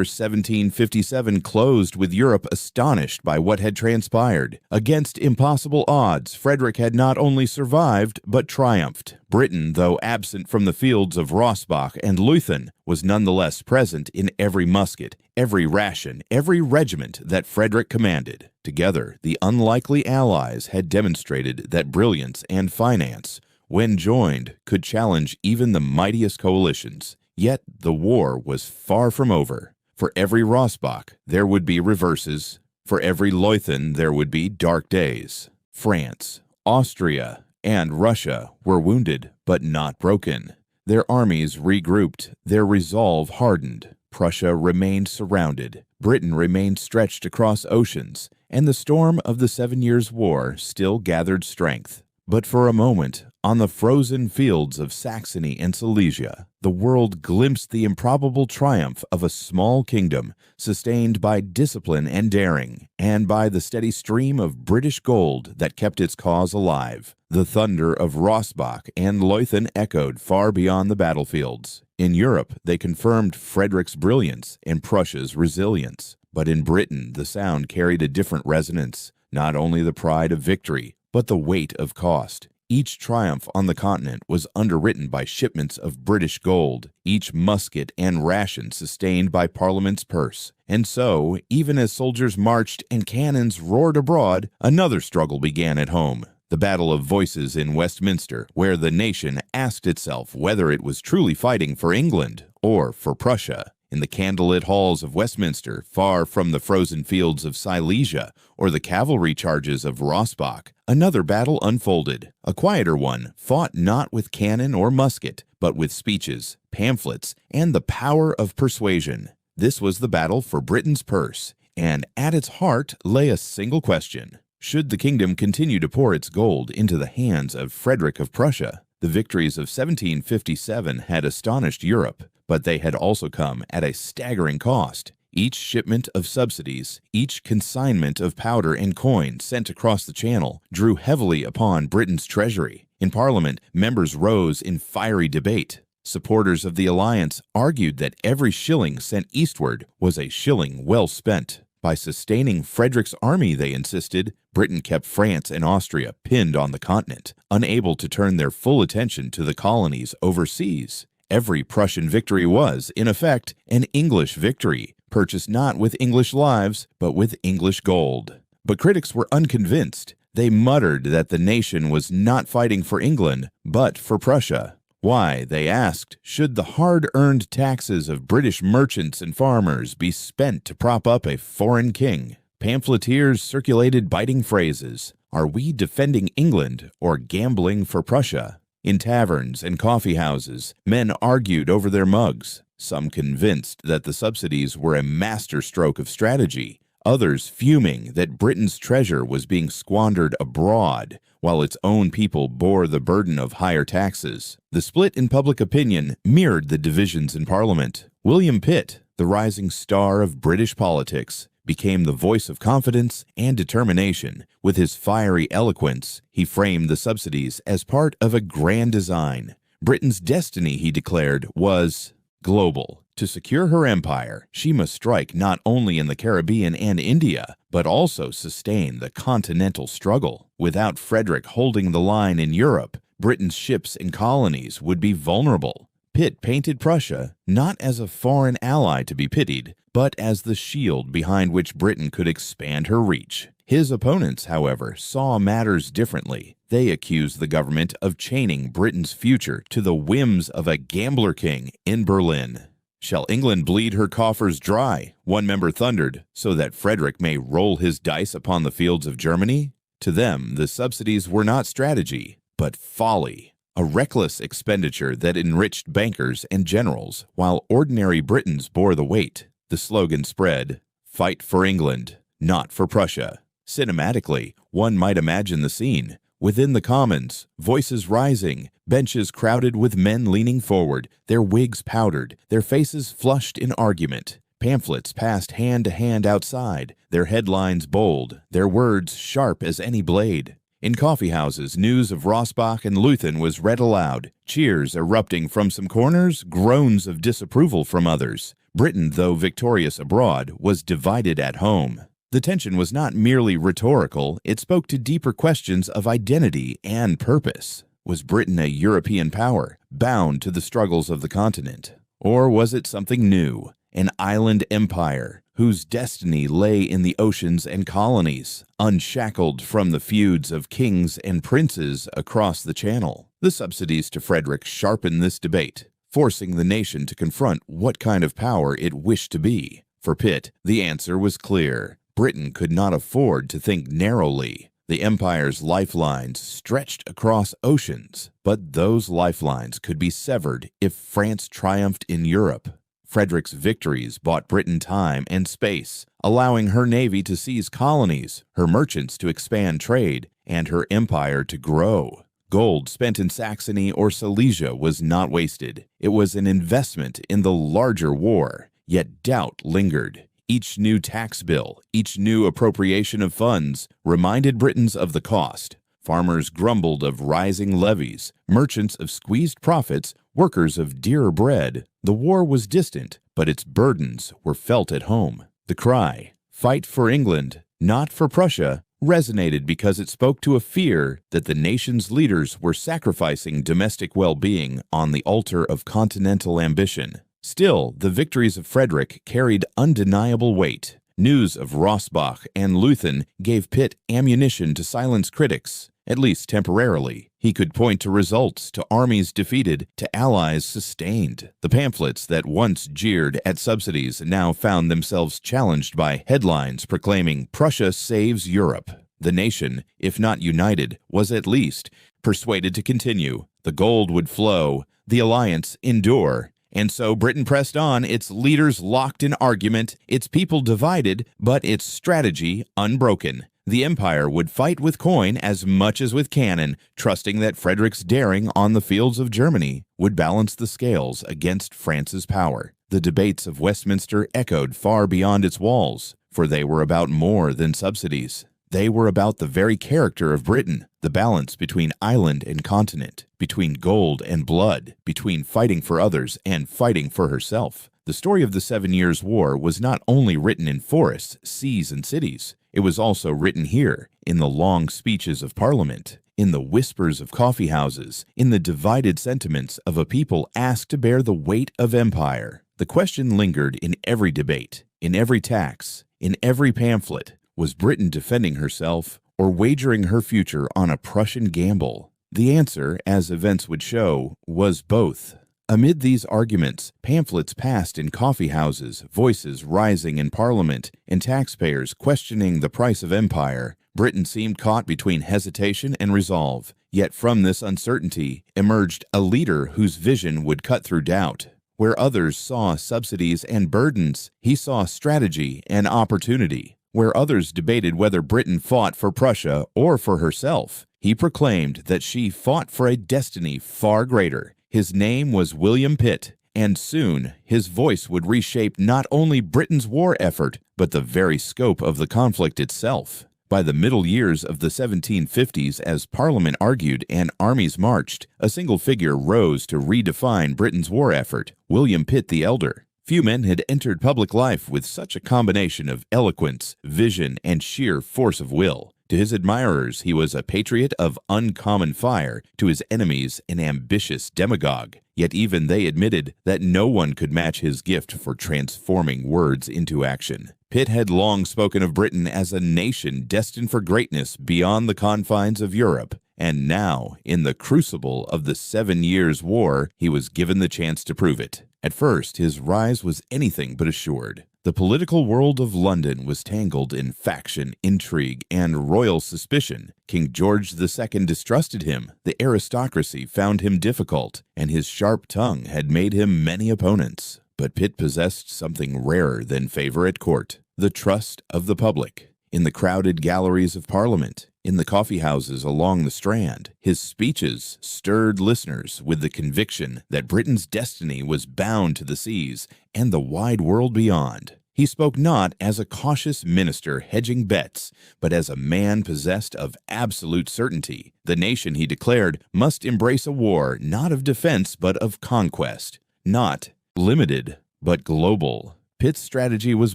1757 closed with Europe astonished by what had transpired. Against impossible odds, Frederick had not only survived, but triumphed. Britain, though absent from the fields of Rossbach and Leuthen, was nonetheless present in every musket, every ration, every regiment that Frederick commanded. Together, the unlikely allies had demonstrated that brilliance and finance, when joined, could challenge even the mightiest coalitions. Yet the war was far from over. For every Rossbach, there would be reverses. For every Leuthen, there would be dark days. France, Austria, and Russia were wounded, but not broken. Their armies regrouped, their resolve hardened. Prussia remained surrounded. Britain remained stretched across oceans, and the storm of the 7 Years' War still gathered strength. But for a moment, on the frozen fields of Saxony and Silesia, the world glimpsed the improbable triumph of a small kingdom sustained by discipline and daring, and by the steady stream of British gold that kept its cause alive. The thunder of Rossbach and Leuthen echoed far beyond the battlefields. In Europe, they confirmed Frederick's brilliance and Prussia's resilience. But in Britain, the sound carried a different resonance, not only the pride of victory, but the weight of cost. Each triumph on the continent was underwritten by shipments of British gold, each musket and ration sustained by Parliament's purse. And so, even as soldiers marched and cannons roared abroad, another struggle began at home. The Battle of Voices in Westminster, where the nation asked itself whether it was truly fighting for England or for Prussia. In the candlelit halls of Westminster, far from the frozen fields of Silesia or the cavalry charges of Rossbach, another battle unfolded, a quieter one, fought not with cannon or musket, but with speeches, pamphlets, and the power of persuasion. This was the battle for Britain's purse, and at its heart lay a single question. Should the kingdom continue to pour its gold into the hands of Frederick of Prussia? The victories of 1757 had astonished Europe, but they had also come at a staggering cost. Each shipment of subsidies, each consignment of powder and coin sent across the Channel drew heavily upon Britain's treasury. In Parliament, members rose in fiery debate. Supporters of the alliance argued that every shilling sent eastward was a shilling well spent. By sustaining Frederick's army, they insisted, Britain kept France and Austria pinned on the continent, unable to turn their full attention to the colonies overseas. Every Prussian victory was, in effect, an English victory, purchased not with English lives, but with English gold. But critics were unconvinced. They muttered that the nation was not fighting for England, but for Prussia. Why, they asked, should the hard-earned taxes of British merchants and farmers be spent to prop up a foreign king? Pamphleteers circulated biting phrases. Are we defending England or gambling for Prussia? In taverns and coffee houses, men argued over their mugs, some convinced that the subsidies were a masterstroke of strategy, others fuming that Britain's treasure was being squandered abroad, while its own people bore the burden of higher taxes. The split in public opinion mirrored the divisions in Parliament. William Pitt, the rising star of British politics, became the voice of confidence and determination. With his fiery eloquence, he framed the subsidies as part of a grand design. Britain's destiny, he declared, was global. To secure her empire, she must strike not only in the Caribbean and India, but also sustain the continental struggle. Without Frederick holding the line in Europe, Britain's ships and colonies would be vulnerable. Pitt painted Prussia not as a foreign ally to be pitied, but as the shield behind which Britain could expand her reach. His opponents, however, saw matters differently. They accused the government of chaining Britain's future to the whims of a gambler king in Berlin. "Shall England bleed her coffers dry," one member thundered, "so that Frederick may roll his dice upon the fields of Germany?" To them, the subsidies were not strategy, but folly. A reckless expenditure that enriched bankers and generals, while ordinary Britons bore the weight. The slogan spread, "Fight for England, not for Prussia." Cinematically, one might imagine the scene. Within the Commons, voices rising, benches crowded with men leaning forward, their wigs powdered, their faces flushed in argument. Pamphlets passed hand to hand outside, their headlines bold, their words sharp as any blade. In coffeehouses, news of Rossbach and Leuthen was read aloud, cheers erupting from some corners, groans of disapproval from others. Britain, though victorious abroad, was divided at home. The tension was not merely rhetorical, it spoke to deeper questions of identity and purpose. Was Britain a European power, bound to the struggles of the continent? Or was it something new, an island empire, whose destiny lay in the oceans and colonies, unshackled from the feuds of kings and princes across the Channel? The subsidies to Frederick sharpened this debate, forcing the nation to confront what kind of power it wished to be. For Pitt, the answer was clear. Britain could not afford to think narrowly. The empire's lifelines stretched across oceans, but those lifelines could be severed if France triumphed in Europe. Frederick's victories bought Britain time and space, allowing her navy to seize colonies, her merchants to expand trade, and her empire to grow. Gold spent in Saxony or Silesia was not wasted. It was an investment in the larger war, yet doubt lingered. Each new tax bill, each new appropriation of funds reminded Britons of the cost. Farmers grumbled of rising levies, merchants of squeezed profits, workers of dearer bread. The war was distant, but its burdens were felt at home. The cry, "Fight for England, not for Prussia," resonated because it spoke to a fear that the nation's leaders were sacrificing domestic well-being on the altar of continental ambition. Still, the victories of Frederick carried undeniable weight. News of Rossbach and Leuthen gave Pitt ammunition to silence critics, at least temporarily. He could point to results, to armies defeated, to allies sustained. The pamphlets that once jeered at subsidies now found themselves challenged by headlines proclaiming "Prussia saves Europe." The nation, if not united, was at least persuaded to continue. The gold would flow, the alliance endure. And so Britain pressed on, its leaders locked in argument, its people divided, but its strategy unbroken. The empire would fight with coin as much as with cannon, trusting that Frederick's daring on the fields of Germany would balance the scales against France's power. The debates of Westminster echoed far beyond its walls, for they were about more than subsidies. They were about the very character of Britain, the balance between island and continent, between gold and blood, between fighting for others and fighting for herself. The story of the 7 Years' War was not only written in forests, seas, and cities. It was also written here, in the long speeches of Parliament, in the whispers of coffeehouses, in the divided sentiments of a people asked to bear the weight of empire. The question lingered in every debate, in every tax, in every pamphlet. Was Britain defending herself or wagering her future on a Prussian gamble? The answer, as events would show, was both. Amid these arguments, pamphlets passed in coffeehouses, voices rising in Parliament, and taxpayers questioning the price of empire. Britain seemed caught between hesitation and resolve. Yet from this uncertainty emerged a leader whose vision would cut through doubt. Where others saw subsidies and burdens, he saw strategy and opportunity. Where others debated whether Britain fought for Prussia or for herself, he proclaimed that she fought for a destiny far greater. His name was William Pitt, and soon his voice would reshape not only Britain's war effort, but the very scope of the conflict itself. By the middle years of the 1750s, as Parliament argued and armies marched, a single figure rose to redefine Britain's war effort: William Pitt the Elder. Few men had entered public life with such a combination of eloquence, vision, and sheer force of will. To his admirers, he was a patriot of uncommon fire, to his enemies, an ambitious demagogue. Yet even they admitted that no one could match his gift for transforming words into action. Pitt had long spoken of Britain as a nation destined for greatness beyond the confines of Europe, and now, in the crucible of the 7 Years' War, he was given the chance to prove it. At first, his rise was anything but assured. The political world of London was tangled in faction, intrigue, and royal suspicion. King George II distrusted him, the aristocracy found him difficult, and his sharp tongue had made him many opponents. But Pitt possessed something rarer than favor at court: the trust of the public. In the crowded galleries of Parliament, in the coffee houses along the Strand, his speeches stirred listeners with the conviction that Britain's destiny was bound to the seas and the wide world beyond. He spoke not as a cautious minister hedging bets, but as a man possessed of absolute certainty. The nation, he declared, must embrace a war not of defense but of conquest, not limited but global. Pitt's strategy was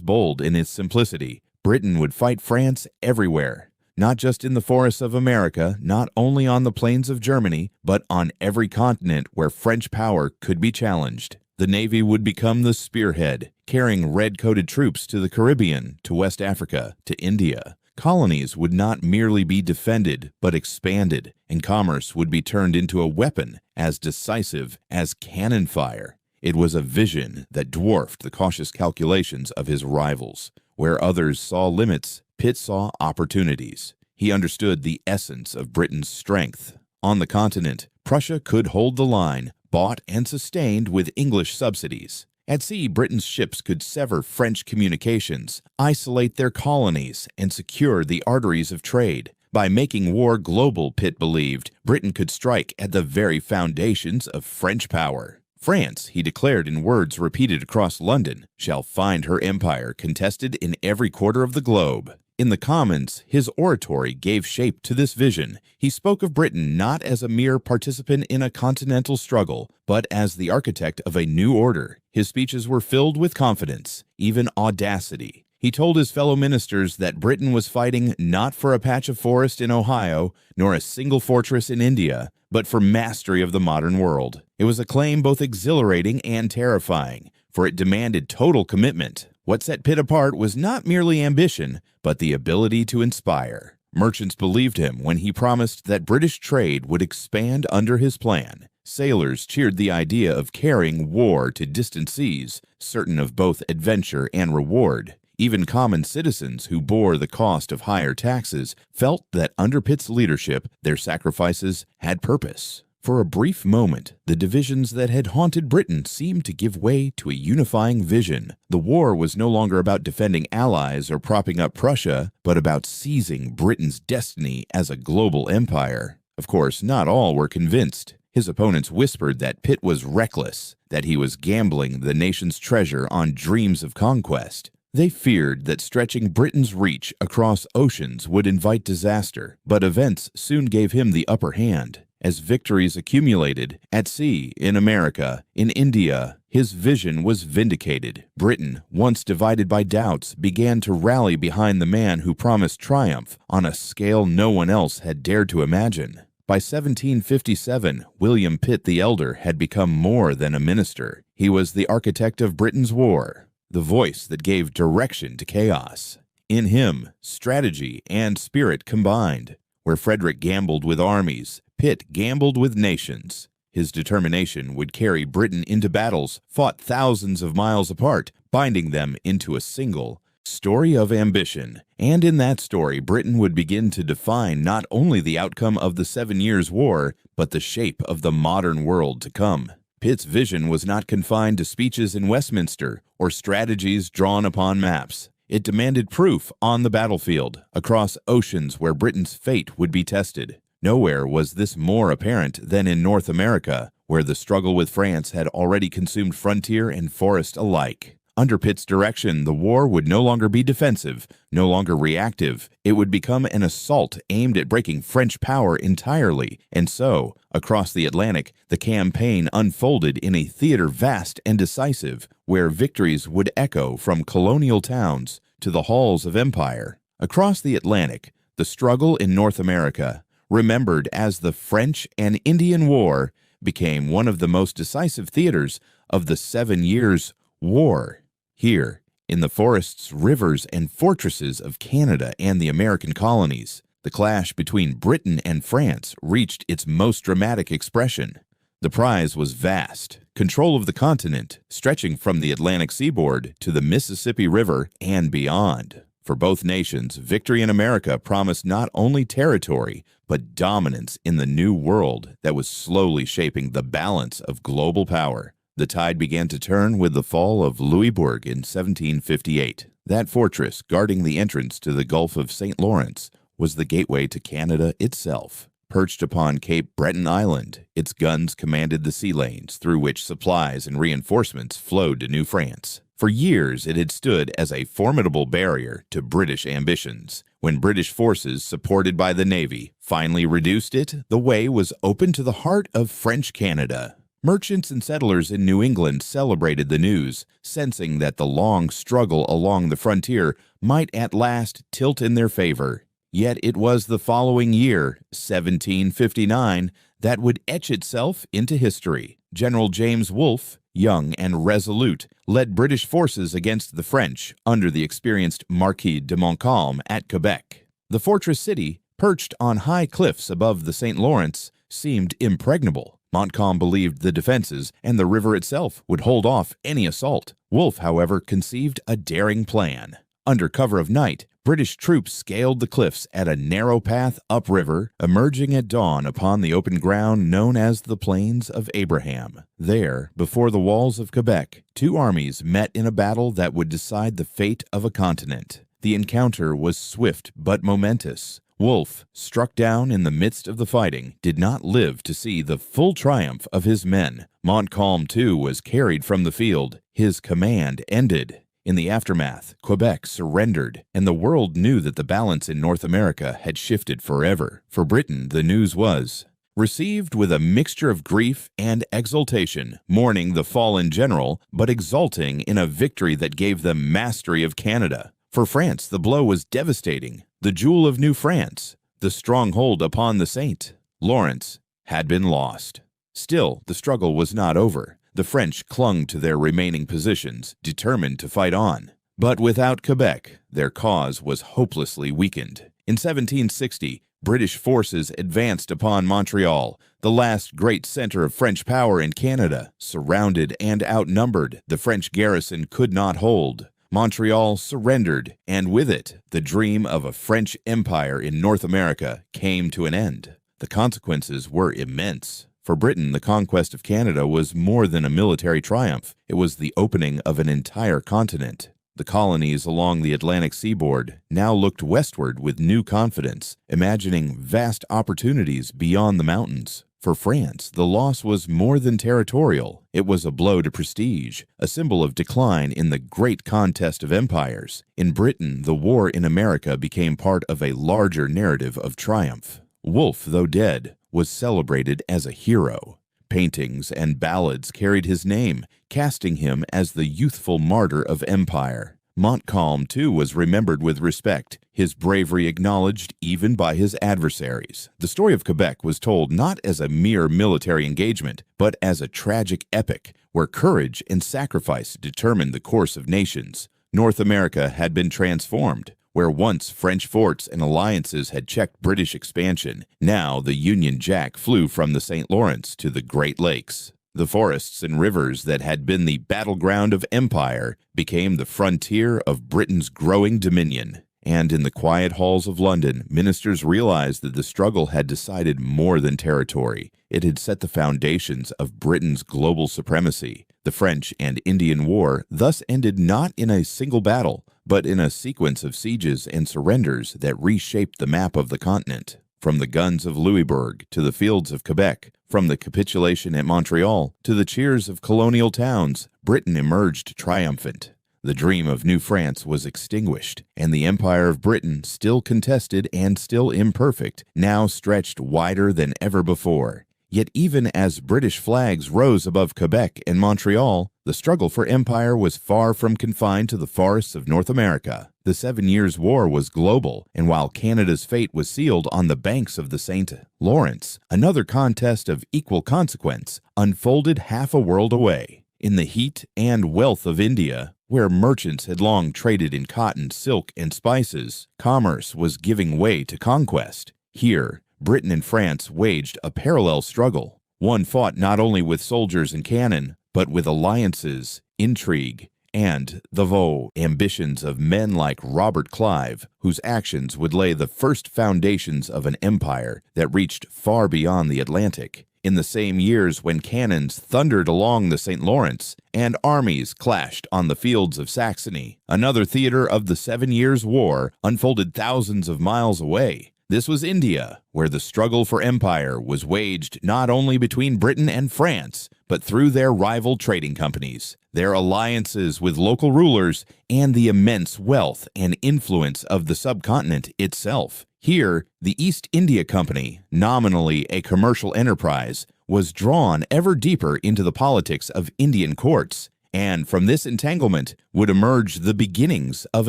bold in its simplicity. Britain would fight France everywhere, not just in the forests of America, not only on the plains of Germany, but on every continent where French power could be challenged. The Navy would become the spearhead, carrying red-coated troops to the Caribbean, to West Africa, to India. Colonies would not merely be defended, but expanded, and commerce would be turned into a weapon as decisive as cannon fire. It was a vision that dwarfed the cautious calculations of his rivals. Where others saw limits, Pitt saw opportunities. He understood the essence of Britain's strength. On the continent, Prussia could hold the line, bought and sustained with English subsidies. At sea, Britain's ships could sever French communications, isolate their colonies, and secure the arteries of trade. By making war global, Pitt believed, Britain could strike at the very foundations of French power. France, he declared in words repeated across London, shall find her empire contested in every quarter of the globe. In the Commons, his oratory gave shape to this vision. He spoke of Britain not as a mere participant in a continental struggle, but as the architect of a new order. His speeches were filled with confidence, even audacity. He told his fellow ministers that Britain was fighting not for a patch of forest in Ohio, nor a single fortress in India, but for mastery of the modern world. It was a claim both exhilarating and terrifying, for it demanded total commitment. What set Pitt apart was not merely ambition, but the ability to inspire. Merchants believed him when he promised that British trade would expand under his plan. Sailors cheered the idea of carrying war to distant seas, certain of both adventure and reward. Even common citizens who bore the cost of higher taxes felt that under Pitt's leadership, their sacrifices had purpose. For a brief moment, the divisions that had haunted Britain seemed to give way to a unifying vision. The war was no longer about defending allies or propping up Prussia, but about seizing Britain's destiny as a global empire. Of course, not all were convinced. His opponents whispered that Pitt was reckless, that he was gambling the nation's treasure on dreams of conquest. They feared that stretching Britain's reach across oceans would invite disaster, but events soon gave him the upper hand. As victories accumulated, at sea, in America, in India, his vision was vindicated. Britain, once divided by doubts, began to rally behind the man who promised triumph on a scale no one else had dared to imagine. By 1757, William Pitt the Elder had become more than a minister. He was the architect of Britain's war, the voice that gave direction to chaos. In him, strategy and spirit combined. Where Frederick gambled with armies, Pitt gambled with nations. His determination would carry Britain into battles fought thousands of miles apart, binding them into a single story of ambition. And in that story, Britain would begin to define not only the outcome of the 7 Years' War, but the shape of the modern world to come. Pitt's vision was not confined to speeches in Westminster or strategies drawn upon maps. It demanded proof on the battlefield, across oceans where Britain's fate would be tested. Nowhere was this more apparent than in North America, where the struggle with France had already consumed frontier and forest alike. Under Pitt's direction, the war would no longer be defensive, no longer reactive. It would become an assault aimed at breaking French power entirely. And so, across the Atlantic, the campaign unfolded in a theater vast and decisive, where victories would echo from colonial towns to the halls of empire. Across the Atlantic, The struggle in North America, remembered as the French and Indian War, became one of the most decisive theaters of the 7 Years' War. Here, in the forests, rivers, and fortresses of Canada and the American colonies, the clash between Britain and France reached its most dramatic expression. The prize was vast, control of the continent, stretching from the Atlantic seaboard to the Mississippi River and beyond. For both nations, victory in America promised not only territory, but dominance in the new world that was slowly shaping the balance of global power. The tide began to turn with the fall of Louisbourg in 1758. That fortress, guarding the entrance to the Gulf of St. Lawrence, was the gateway to Canada itself. Perched upon Cape Breton Island, its guns commanded the sea lanes through which supplies and reinforcements flowed to New France. For years, it had stood as a formidable barrier to British ambitions. When British forces, supported by the Navy, finally reduced it, the way was open to the heart of French Canada. Merchants and settlers in New England celebrated the news, sensing that the long struggle along the frontier might at last tilt in their favor. Yet it was the following year, 1759, that would etch itself into history. General James Wolfe, young and resolute, led British forces against the French under the experienced Marquis de Montcalm at Quebec. The fortress city, perched on high cliffs above the St. Lawrence, seemed impregnable. Montcalm believed the defenses and the river itself would hold off any assault. Wolfe, however, conceived a daring plan. Under cover of night, British troops scaled the cliffs at a narrow path upriver, emerging at dawn upon the open ground known as the Plains of Abraham. There, before the walls of Quebec, two armies met in a battle that would decide the fate of a continent. The encounter was swift but momentous. Wolfe, struck down in the midst of the fighting, did not live to see the full triumph of his men. Montcalm, too, was carried from the field, his command ended. In the aftermath, Quebec surrendered, and the world knew that the balance in North America had shifted forever. For Britain, the news was received with a mixture of grief and exultation, mourning the fallen general, but exulting in a victory that gave them mastery of Canada. For France, the blow was devastating. The jewel of New France, the stronghold upon the St. Lawrence, had been lost. Still, the struggle was not over. The French clung to their remaining positions, determined to fight on. But without Quebec, their cause was hopelessly weakened. In 1760, British forces advanced upon Montreal, the last great center of French power in Canada. Surrounded and outnumbered, the French garrison could not hold. Montreal surrendered, and with it, the dream of a French empire in North America came to an end. The consequences were immense. For Britain, the conquest of Canada was more than a military triumph. It was the opening of an entire continent. The colonies along the Atlantic seaboard now looked westward with new confidence, imagining vast opportunities beyond the mountains. For France, the loss was more than territorial. It was a blow to prestige, a symbol of decline in the great contest of empires. In Britain, the war in America became part of a larger narrative of triumph. Wolfe, though dead, was celebrated as a hero. Paintings and ballads carried his name, casting him as the youthful martyr of empire. Montcalm, too, was remembered with respect, his bravery acknowledged even by his adversaries. The story of Quebec was told not as a mere military engagement, but as a tragic epic where courage and sacrifice determined the course of nations. North America had been transformed. Where once French forts and alliances had checked British expansion, now the Union Jack flew from the St. Lawrence to the Great Lakes. The forests and rivers that had been the battleground of empire became the frontier of Britain's growing dominion. And in the quiet halls of London, ministers realized that the struggle had decided more than territory. It had set the foundations of Britain's global supremacy. The French and Indian War thus ended not in a single battle, but in a sequence of sieges and surrenders that reshaped the map of the continent. From the guns of Louisbourg to the fields of Quebec, from the capitulation at Montreal to the cheers of colonial towns, Britain emerged triumphant. The dream of New France was extinguished, and the Empire of Britain, still contested and still imperfect, now stretched wider than ever before. Yet even as British flags rose above Quebec and Montreal, the struggle for empire was far from confined to the forests of North America. The 7 Years' War was global, and while Canada's fate was sealed on the banks of the St. Lawrence, another contest of equal consequence unfolded half a world away. In the heat and wealth of India, where merchants had long traded in cotton, silk, and spices, commerce was giving way to conquest. Here, Britain and France waged a parallel struggle. One fought not only with soldiers and cannon, but with alliances, intrigue, and the ambitions of men like Robert Clive, whose actions would lay the first foundations of an empire that reached far beyond the Atlantic. In the same years when cannons thundered along the St. Lawrence and armies clashed on the fields of Saxony, another theater of the 7 Years' War unfolded thousands of miles away. This was India, where the struggle for empire was waged not only between Britain and France, but through their rival trading companies, their alliances with local rulers, and the immense wealth and influence of the subcontinent itself. Here, the East India Company, nominally a commercial enterprise, was drawn ever deeper into the politics of Indian courts, and from this entanglement would emerge the beginnings of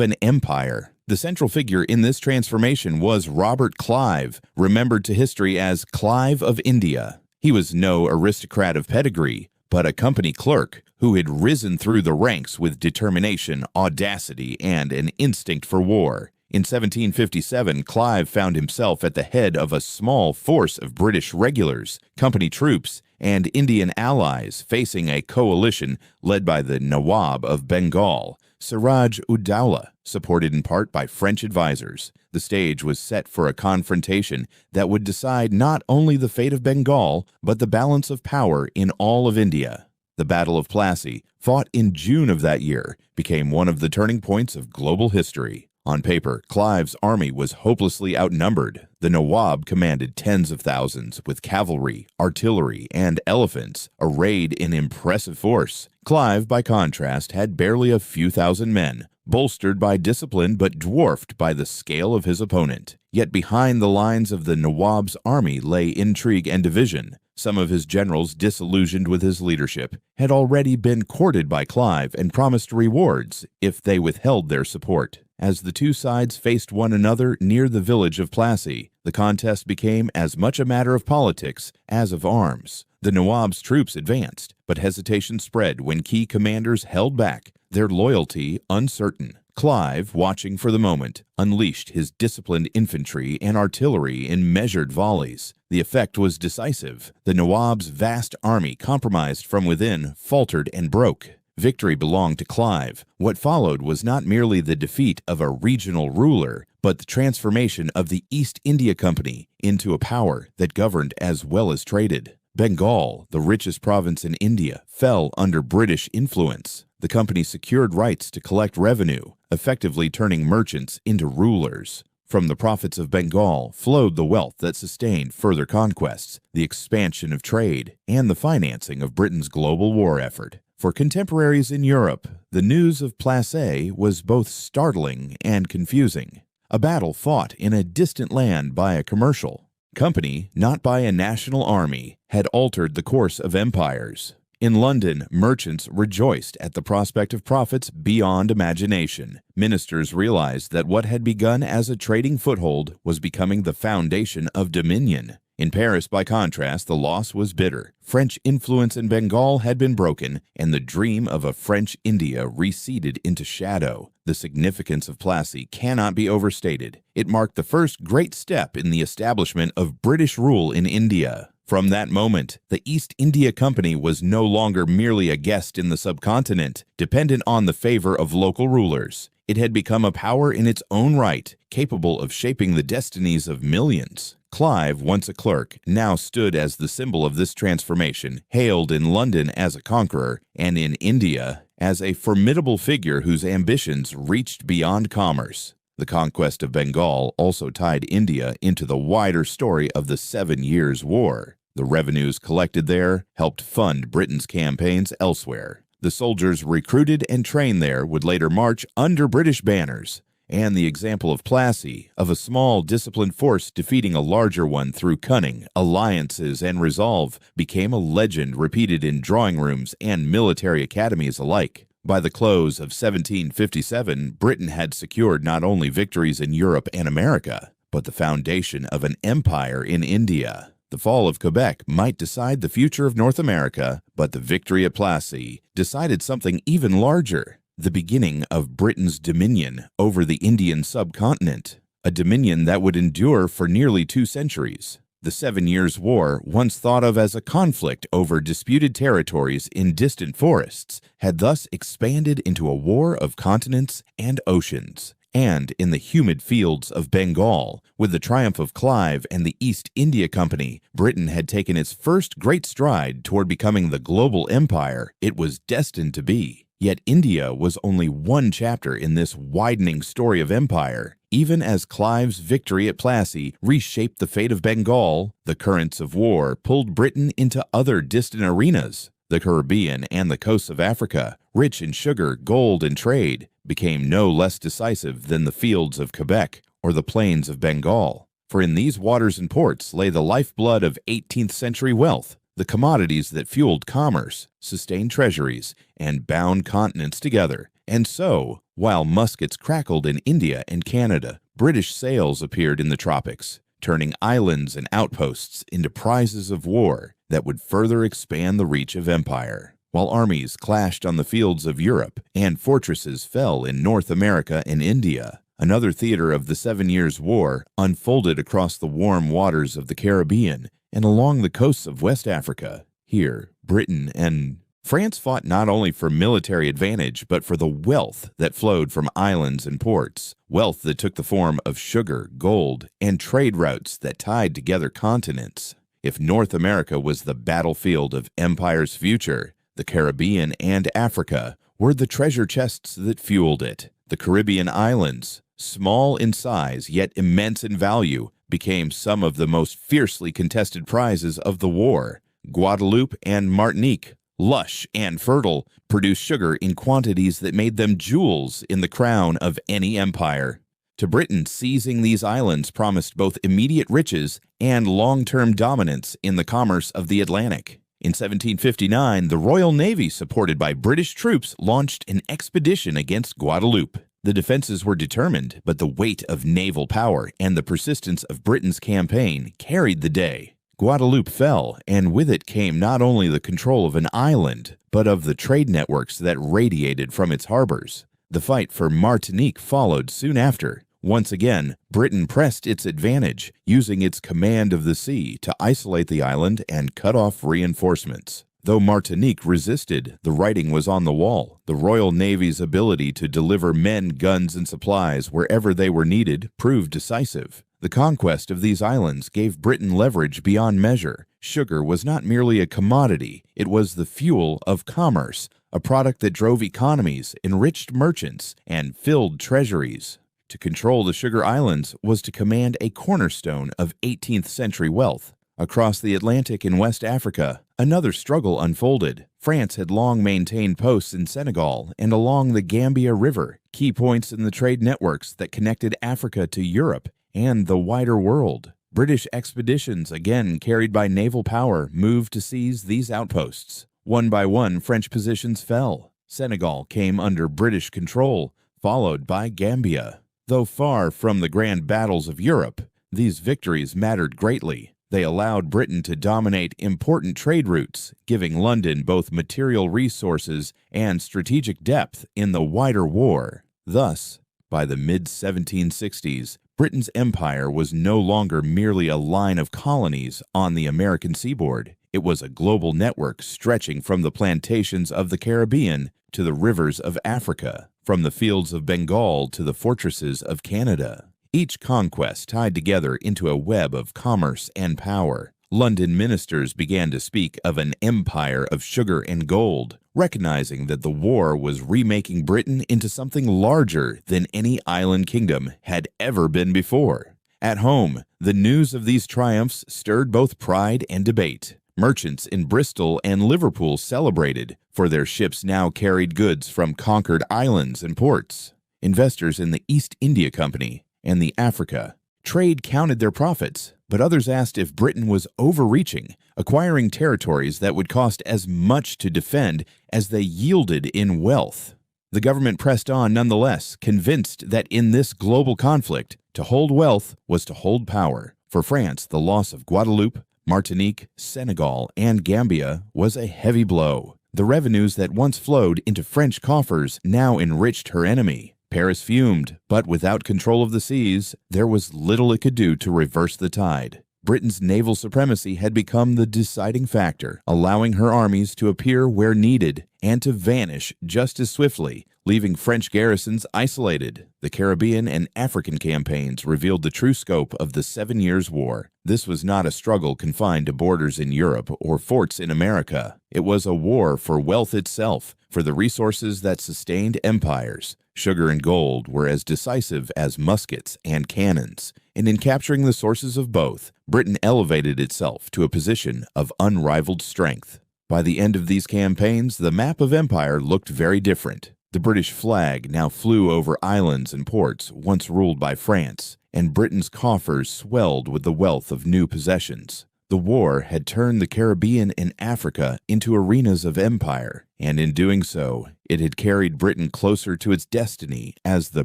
an empire. The central figure in this transformation was Robert Clive, remembered to history as Clive of India. He was no aristocrat of pedigree, but a company clerk who had risen through the ranks with determination, audacity, and an instinct for war. In 1757, Clive found himself at the head of a small force of British regulars, company troops, and Indian allies facing a coalition led by the Nawab of Bengal, Siraj-ud-Dowlah, supported in part by French advisors. The stage was set for a confrontation that would decide not only the fate of Bengal, but the balance of power in all of India. The Battle of Plassey, fought in June of that year, became one of the turning points of global history. On paper, Clive's army was hopelessly outnumbered. The Nawab commanded tens of thousands with cavalry, artillery, and elephants, arrayed in impressive force. Clive, by contrast, had barely a few thousand men, bolstered by discipline but dwarfed by the scale of his opponent. Yet behind the lines of the Nawab's army lay intrigue and division. Some of his generals, disillusioned with his leadership, had already been courted by Clive and promised rewards if they withheld their support. As the two sides faced one another near the village of Plassey, the contest became as much a matter of politics as of arms. The Nawab's troops advanced, but hesitation spread when key commanders held back, their loyalty uncertain. Clive, watching for the moment, unleashed his disciplined infantry and artillery in measured volleys. The effect was decisive. The Nawab's vast army, compromised from within, faltered and broke. Victory belonged to Clive. What followed was not merely the defeat of a regional ruler, but the transformation of the East India Company into a power that governed as well as traded. Bengal, the richest province in India, fell under British influence. The company secured rights to collect revenue, effectively turning merchants into rulers. From the profits of Bengal flowed the wealth that sustained further conquests, the expansion of trade, and the financing of Britain's global war effort. For contemporaries in Europe, the news of Plassey was both startling and confusing. A battle fought in a distant land by a commercial company, not by a national army, had altered the course of empires. In London, merchants rejoiced at the prospect of profits beyond imagination. Ministers realized that what had begun as a trading foothold was becoming the foundation of dominion. In Paris, by contrast, the loss was bitter. French influence in Bengal had been broken, and the dream of a French India receded into shadow. The significance of Plassey cannot be overstated. It marked the first great step in the establishment of British rule in India. From that moment, the East India Company was no longer merely a guest in the subcontinent, dependent on the favor of local rulers. It had become a power in its own right, capable of shaping the destinies of millions. Clive, once a clerk, now stood as the symbol of this transformation, hailed in London as a conqueror, and in India as a formidable figure whose ambitions reached beyond commerce. The conquest of Bengal also tied India into the wider story of the 7 Years' War. The revenues collected there helped fund Britain's campaigns elsewhere. The soldiers recruited and trained there would later march under British banners, And the example of Plassey, of a small, disciplined force defeating a larger one through cunning, alliances, and resolve, became a legend repeated in drawing rooms and military academies alike. By the close of 1757, Britain had secured not only victories in Europe and America, but the foundation of an empire in India. The fall of Quebec might decide the future of North America, but the victory at Plassey decided something even larger: the beginning of Britain's dominion over the Indian subcontinent, a dominion that would endure for nearly 2 centuries. The 7 Years' War, once thought of as a conflict over disputed territories in distant forests, had thus expanded into a war of continents and oceans. And in the humid fields of Bengal, with the triumph of Clive and the East India Company, Britain had taken its first great stride toward becoming the global empire it was destined to be. Yet India was only one chapter in this widening story of empire. Even as Clive's victory at Plassey reshaped the fate of Bengal, the currents of war pulled Britain into other distant arenas. The Caribbean and the coasts of Africa, rich in sugar, gold, and trade, became no less decisive than the fields of Quebec or the plains of Bengal. For in these waters and ports lay the lifeblood of 18th century wealth, the commodities that fueled commerce, sustained treasuries, and bound continents together. And so, while muskets crackled in India and Canada, British sails appeared in the tropics, turning islands and outposts into prizes of war that would further expand the reach of empire. While armies clashed on the fields of Europe and fortresses fell in North America and India, another theater of the 7 Years' War unfolded across the warm waters of the Caribbean and along the coasts of West Africa. Here, Britain and France fought not only for military advantage, but for the wealth that flowed from islands and ports, wealth that took the form of sugar, gold, and trade routes that tied together continents. If North America was the battlefield of empire's future, the Caribbean and Africa were the treasure chests that fueled it. The Caribbean islands, small in size yet immense in value, became some of the most fiercely contested prizes of the war. Guadeloupe and Martinique, lush and fertile, produced sugar in quantities that made them jewels in the crown of any empire. To Britain, seizing these islands promised both immediate riches and long-term dominance in the commerce of the Atlantic. In 1759, the Royal Navy, supported by British troops, launched an expedition against Guadeloupe. The defenses were determined, but the weight of naval power and the persistence of Britain's campaign carried the day. Guadeloupe fell, and with it came not only the control of an island, but of the trade networks that radiated from its harbors. The fight for Martinique followed soon after. Once again, Britain pressed its advantage, using its command of the sea to isolate the island and cut off reinforcements. Though Martinique resisted, the writing was on the wall. The Royal Navy's ability to deliver men, guns, and supplies wherever they were needed proved decisive. The conquest of these islands gave Britain leverage beyond measure. Sugar was not merely a commodity, it was the fuel of commerce, a product that drove economies, enriched merchants, and filled treasuries. To control the sugar islands was to command a cornerstone of 18th century wealth. Across the Atlantic in West Africa, another struggle unfolded. France had long maintained posts in Senegal and along the Gambia River, key points in the trade networks that connected Africa to Europe and the wider world. British expeditions, again carried by naval power, moved to seize these outposts. One by one, French positions fell. Senegal came under British control, followed by Gambia. Though far from the grand battles of Europe, these victories mattered greatly. They allowed Britain to dominate important trade routes, giving London both material resources and strategic depth in the wider war. Thus, by the mid-1760s, Britain's empire was no longer merely a line of colonies on the American seaboard. It was a global network stretching from the plantations of the Caribbean to the rivers of Africa, from the fields of Bengal to the fortresses of Canada. Each conquest tied together into a web of commerce and power. London ministers began to speak of an empire of sugar and gold, recognizing that the war was remaking Britain into something larger than any island kingdom had ever been before. At home, the news of these triumphs stirred both pride and debate. Merchants in Bristol and Liverpool celebrated, for their ships now carried goods from conquered islands and ports. investors in the East India Company, and the Africa. Trade counted their profits, but others asked if Britain was overreaching, acquiring territories that would cost as much to defend as they yielded in wealth. The government pressed on nonetheless, convinced that in this global conflict, to hold wealth was to hold power. For France, the loss of Guadeloupe, Martinique, Senegal, and Gambia was a heavy blow. The revenues that once flowed into French coffers now enriched her enemy. Paris fumed, but without control of the seas, there was little it could do to reverse the tide. Britain's naval supremacy had become the deciding factor, allowing her armies to appear where needed and to vanish just as swiftly, leaving French garrisons isolated. The Caribbean and African campaigns revealed the true scope of the 7 Years' War. This was not a struggle confined to borders in Europe or forts in America. It was a war for wealth itself, for the resources that sustained empires. Sugar and gold were as decisive as muskets and cannons, and in capturing the sources of both, Britain elevated itself to a position of unrivaled strength. By the end of these campaigns, the map of empire looked very different. The British flag now flew over islands and ports once ruled by France, and Britain's coffers swelled with the wealth of new possessions. The war had turned the Caribbean and Africa into arenas of empire, and in doing so, it had carried Britain closer to its destiny as the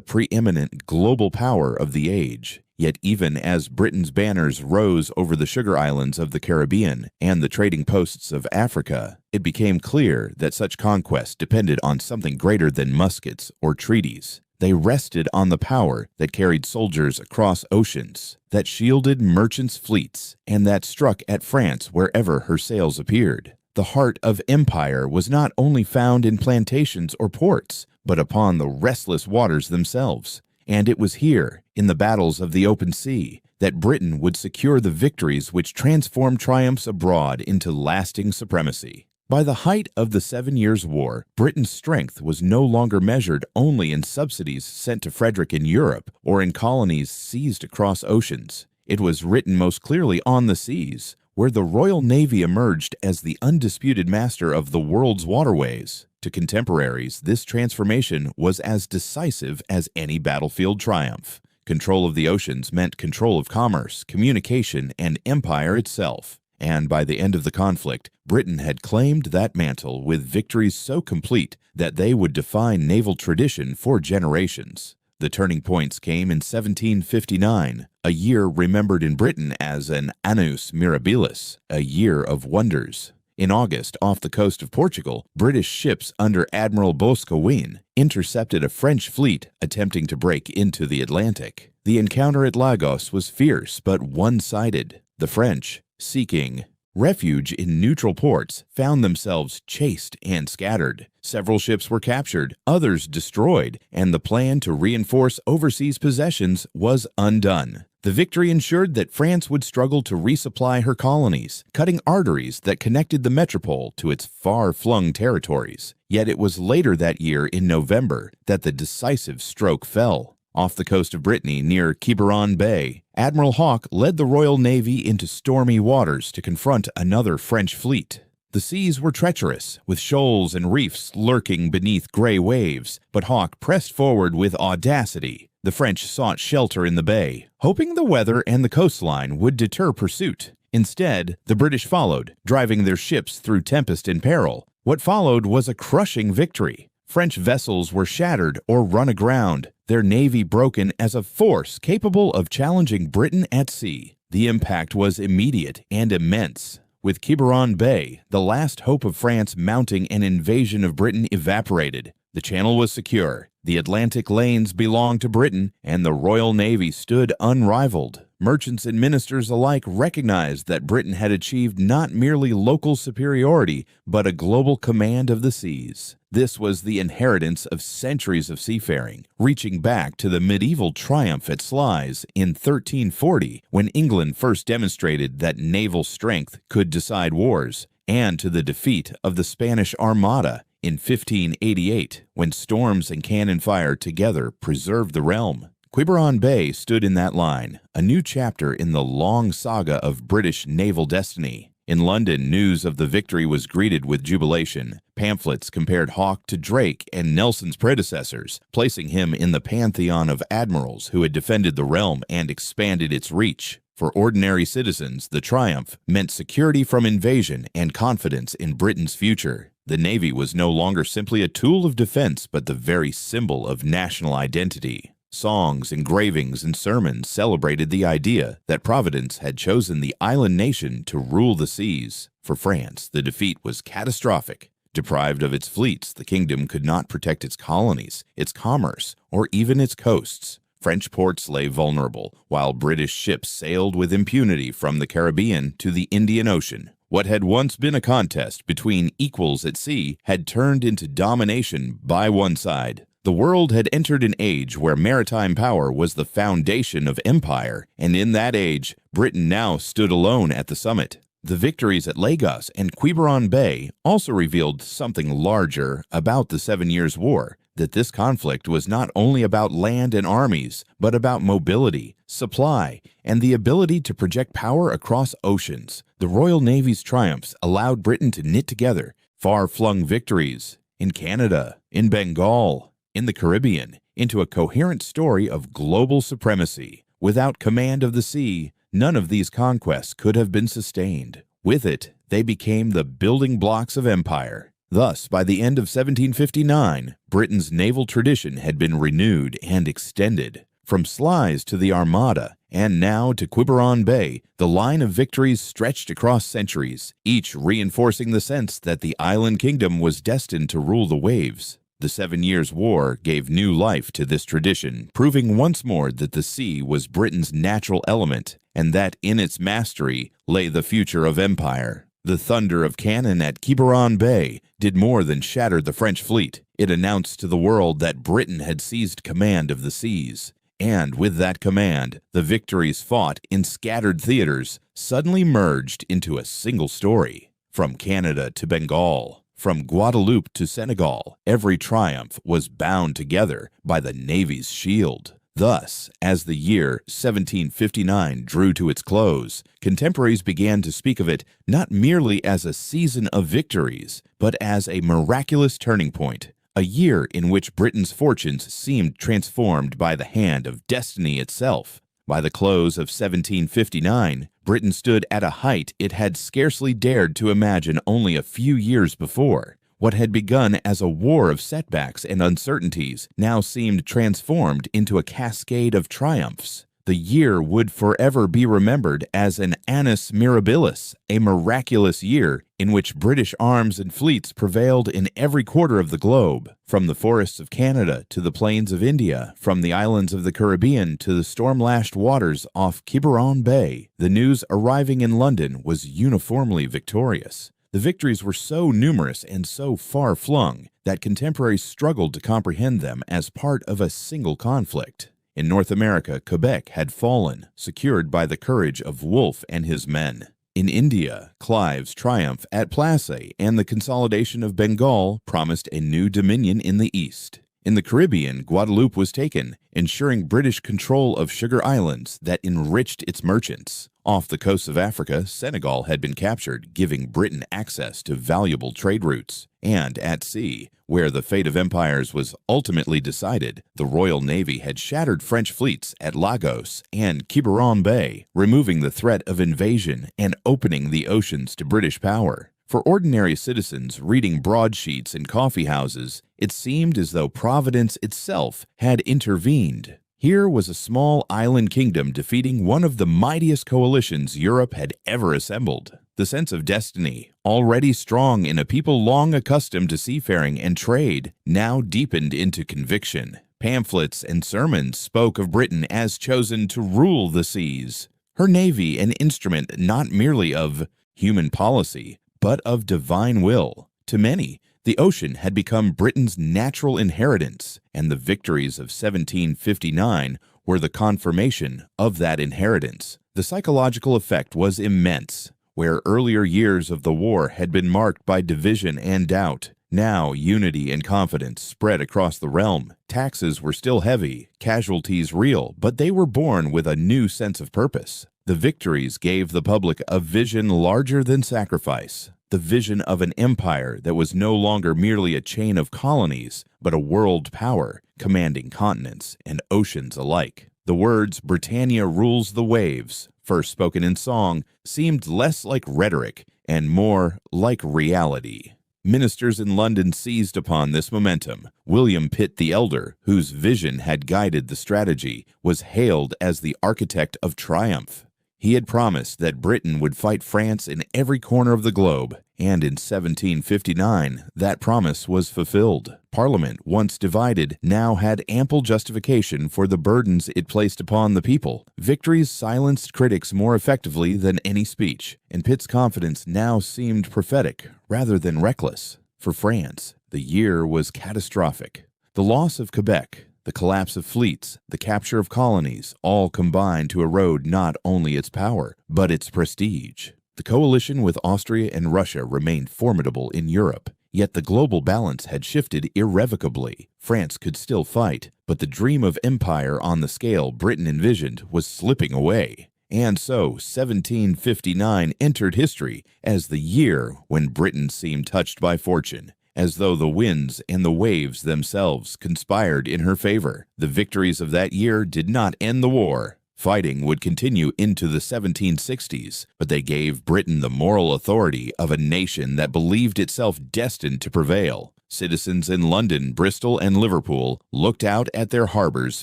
preeminent global power of the age. Yet even as Britain's banners rose over the sugar islands of the Caribbean and the trading posts of Africa, it became clear that such conquest depended on something greater than muskets or treaties. They rested on the power that carried soldiers across oceans, that shielded merchants' fleets, and that struck at France wherever her sails appeared. The heart of empire was not only found in plantations or ports, but upon the restless waters themselves. And it was here, in the battles of the open sea, that Britain would secure the victories which transformed triumphs abroad into lasting supremacy. By the height of the 7 Years' War, Britain's strength was no longer measured only in subsidies sent to Frederick in Europe or in colonies seized across oceans. It was written most clearly on the seas, where the Royal Navy emerged as the undisputed master of the world's waterways. To contemporaries, this transformation was as decisive as any battlefield triumph. Control of the oceans meant control of commerce, communication, and empire itself. And by the end of the conflict, Britain had claimed that mantle with victories so complete that they would define naval tradition for generations. The turning points came in 1759, a year remembered in Britain as an annus mirabilis, a year of wonders. In August, off the coast of Portugal, British ships under Admiral Boscawen intercepted a French fleet attempting to break into the Atlantic. The encounter at Lagos was fierce but one-sided. The French, seeking refuge in neutral ports, found themselves chased and scattered. Several ships were captured, others destroyed, and the plan to reinforce overseas possessions was undone. The victory ensured that France would struggle to resupply her colonies, cutting arteries that connected the metropole to its far-flung territories. Yet it was later that year, in November, that the decisive stroke fell. Off the coast of Brittany, near Quiberon Bay, Admiral Hawke led the Royal Navy into stormy waters to confront another French fleet. The seas were treacherous, with shoals and reefs lurking beneath gray waves, but Hawke pressed forward with audacity. The French sought shelter in the bay, hoping the weather and the coastline would deter pursuit. Instead, the British followed, driving their ships through tempest and peril. What followed was a crushing victory. French vessels were shattered or run aground, their navy broken as a force capable of challenging Britain at sea. The impact was immediate and immense. With Quiberon Bay, the last hope of France mounting an invasion of Britain evaporated. The channel was secure, the Atlantic lanes belonged to Britain, and the Royal Navy stood unrivaled. Merchants and ministers alike recognized that Britain had achieved not merely local superiority, but a global command of the seas. This was the inheritance of centuries of seafaring, reaching back to the medieval triumph at Sluys in 1340, when England first demonstrated that naval strength could decide wars, and to the defeat of the Spanish Armada in 1588, when storms and cannon fire together preserved the realm. Quiberon Bay stood in that line, a new chapter in the long saga of British naval destiny. In London, news of the victory was greeted with jubilation. Pamphlets compared Hawke to Drake and Nelson's predecessors, placing him in the pantheon of admirals who had defended the realm and expanded its reach. For ordinary citizens, the triumph meant security from invasion and confidence in Britain's future. The Navy was no longer simply a tool of defense, but the very symbol of national identity. Songs, engravings, and sermons celebrated the idea that Providence had chosen the island nation to rule the seas. For France, the defeat was catastrophic. Deprived of its fleets, the kingdom could not protect its colonies, its commerce, or even its coasts. French ports lay vulnerable, while British ships sailed with impunity from the Caribbean to the Indian Ocean. What had once been a contest between equals at sea had turned into domination by one side. The world had entered an age where maritime power was the foundation of empire, and in that age, Britain now stood alone at the summit. The victories at Lagos and Quiberon Bay also revealed something larger about the 7 Years' War, that this conflict was not only about land and armies, but about mobility, supply, and the ability to project power across oceans. The Royal Navy's triumphs allowed Britain to knit together far-flung victories in Canada, in Bengal, in the Caribbean, into a coherent story of global supremacy. Without command of the sea, none of these conquests could have been sustained. With it, they became the building blocks of empire. Thus, by the end of 1759, Britain's naval tradition had been renewed and extended. From Slice to the Armada, and now to Quiberon Bay, the line of victories stretched across centuries, each reinforcing the sense that the island kingdom was destined to rule the waves. The 7 Years' War gave new life to this tradition, proving once more that the sea was Britain's natural element, and that in its mastery lay the future of empire. The thunder of cannon at Quiberon Bay did more than shatter the French fleet. It announced to the world that Britain had seized command of the seas. And with that command, the victories fought in scattered theaters suddenly merged into a single story. From Canada to Bengal, from Guadeloupe to Senegal, every triumph was bound together by the Navy's shield. Thus, as the year 1759 drew to its close, contemporaries began to speak of it not merely as a season of victories, but as a miraculous turning point, a year in which Britain's fortunes seemed transformed by the hand of destiny itself. By the close of 1759, Britain stood at a height it had scarcely dared to imagine only a few years before. What had begun as a war of setbacks and uncertainties now seemed transformed into a cascade of triumphs. The year would forever be remembered as an annus mirabilis, a miraculous year in which British arms and fleets prevailed in every quarter of the globe, from the forests of Canada to the plains of India, from the islands of the Caribbean to the storm-lashed waters off Quiberon Bay. The news arriving in London was uniformly victorious. The victories were so numerous and so far-flung that contemporaries struggled to comprehend them as part of a single conflict. In North America, Quebec had fallen, secured by the courage of Wolfe and his men. In India, Clive's triumph at Plassey and the consolidation of Bengal promised a new dominion in the east. In the Caribbean, Guadeloupe was taken, ensuring British control of sugar islands that enriched its merchants. Off the coast of Africa, Senegal had been captured, giving Britain access to valuable trade routes. And at sea, where the fate of empires was ultimately decided, the Royal Navy had shattered French fleets at Lagos and Quiberon Bay, removing the threat of invasion and opening the oceans to British power. For ordinary citizens reading broadsheets in coffee houses, it seemed as though Providence itself had intervened. Here was a small island kingdom defeating one of the mightiest coalitions Europe had ever assembled. The sense of destiny, already strong in a people long accustomed to seafaring and trade, now deepened into conviction. Pamphlets and sermons spoke of Britain as chosen to rule the seas, her navy an instrument not merely of human policy, but of divine will. To many, the ocean had become Britain's natural inheritance, and the victories of 1759 were the confirmation of that inheritance. The psychological effect was immense. Where earlier years of the war had been marked by division and doubt, now unity and confidence spread across the realm. Taxes were still heavy, casualties real, but they were born with a new sense of purpose. The victories gave the public a vision larger than sacrifice. the vision of an empire that was no longer merely a chain of colonies, but a world power commanding continents and oceans alike. The words "Britannia rules the waves," first spoken in song, seemed less like rhetoric and more like reality. Ministers in London seized upon this momentum. William Pitt the Elder, whose vision had guided the strategy, was hailed as the architect of triumph. He had promised that Britain would fight France in every corner of the globe, and in 1759 that promise was fulfilled. Parliament, once divided, now had ample justification for the burdens it placed upon the people. Victories silenced critics more effectively than any speech, and Pitt's confidence now seemed prophetic rather than reckless. For France, the year was catastrophic. The loss of Quebec, the collapse of fleets, the capture of colonies, all combined to erode not only its power, but its prestige. The coalition with Austria and Russia remained formidable in Europe, yet the global balance had shifted irrevocably. France could still fight, but the dream of empire on the scale Britain envisioned was slipping away. And so 1759 entered history as the year when Britain seemed touched by fortune, as though the winds and the waves themselves conspired in her favor. The victories of that year did not end the war. Fighting would continue into the 1760s, but they gave Britain the moral authority of a nation that believed itself destined to prevail. Citizens in London, Bristol, and Liverpool looked out at their harbors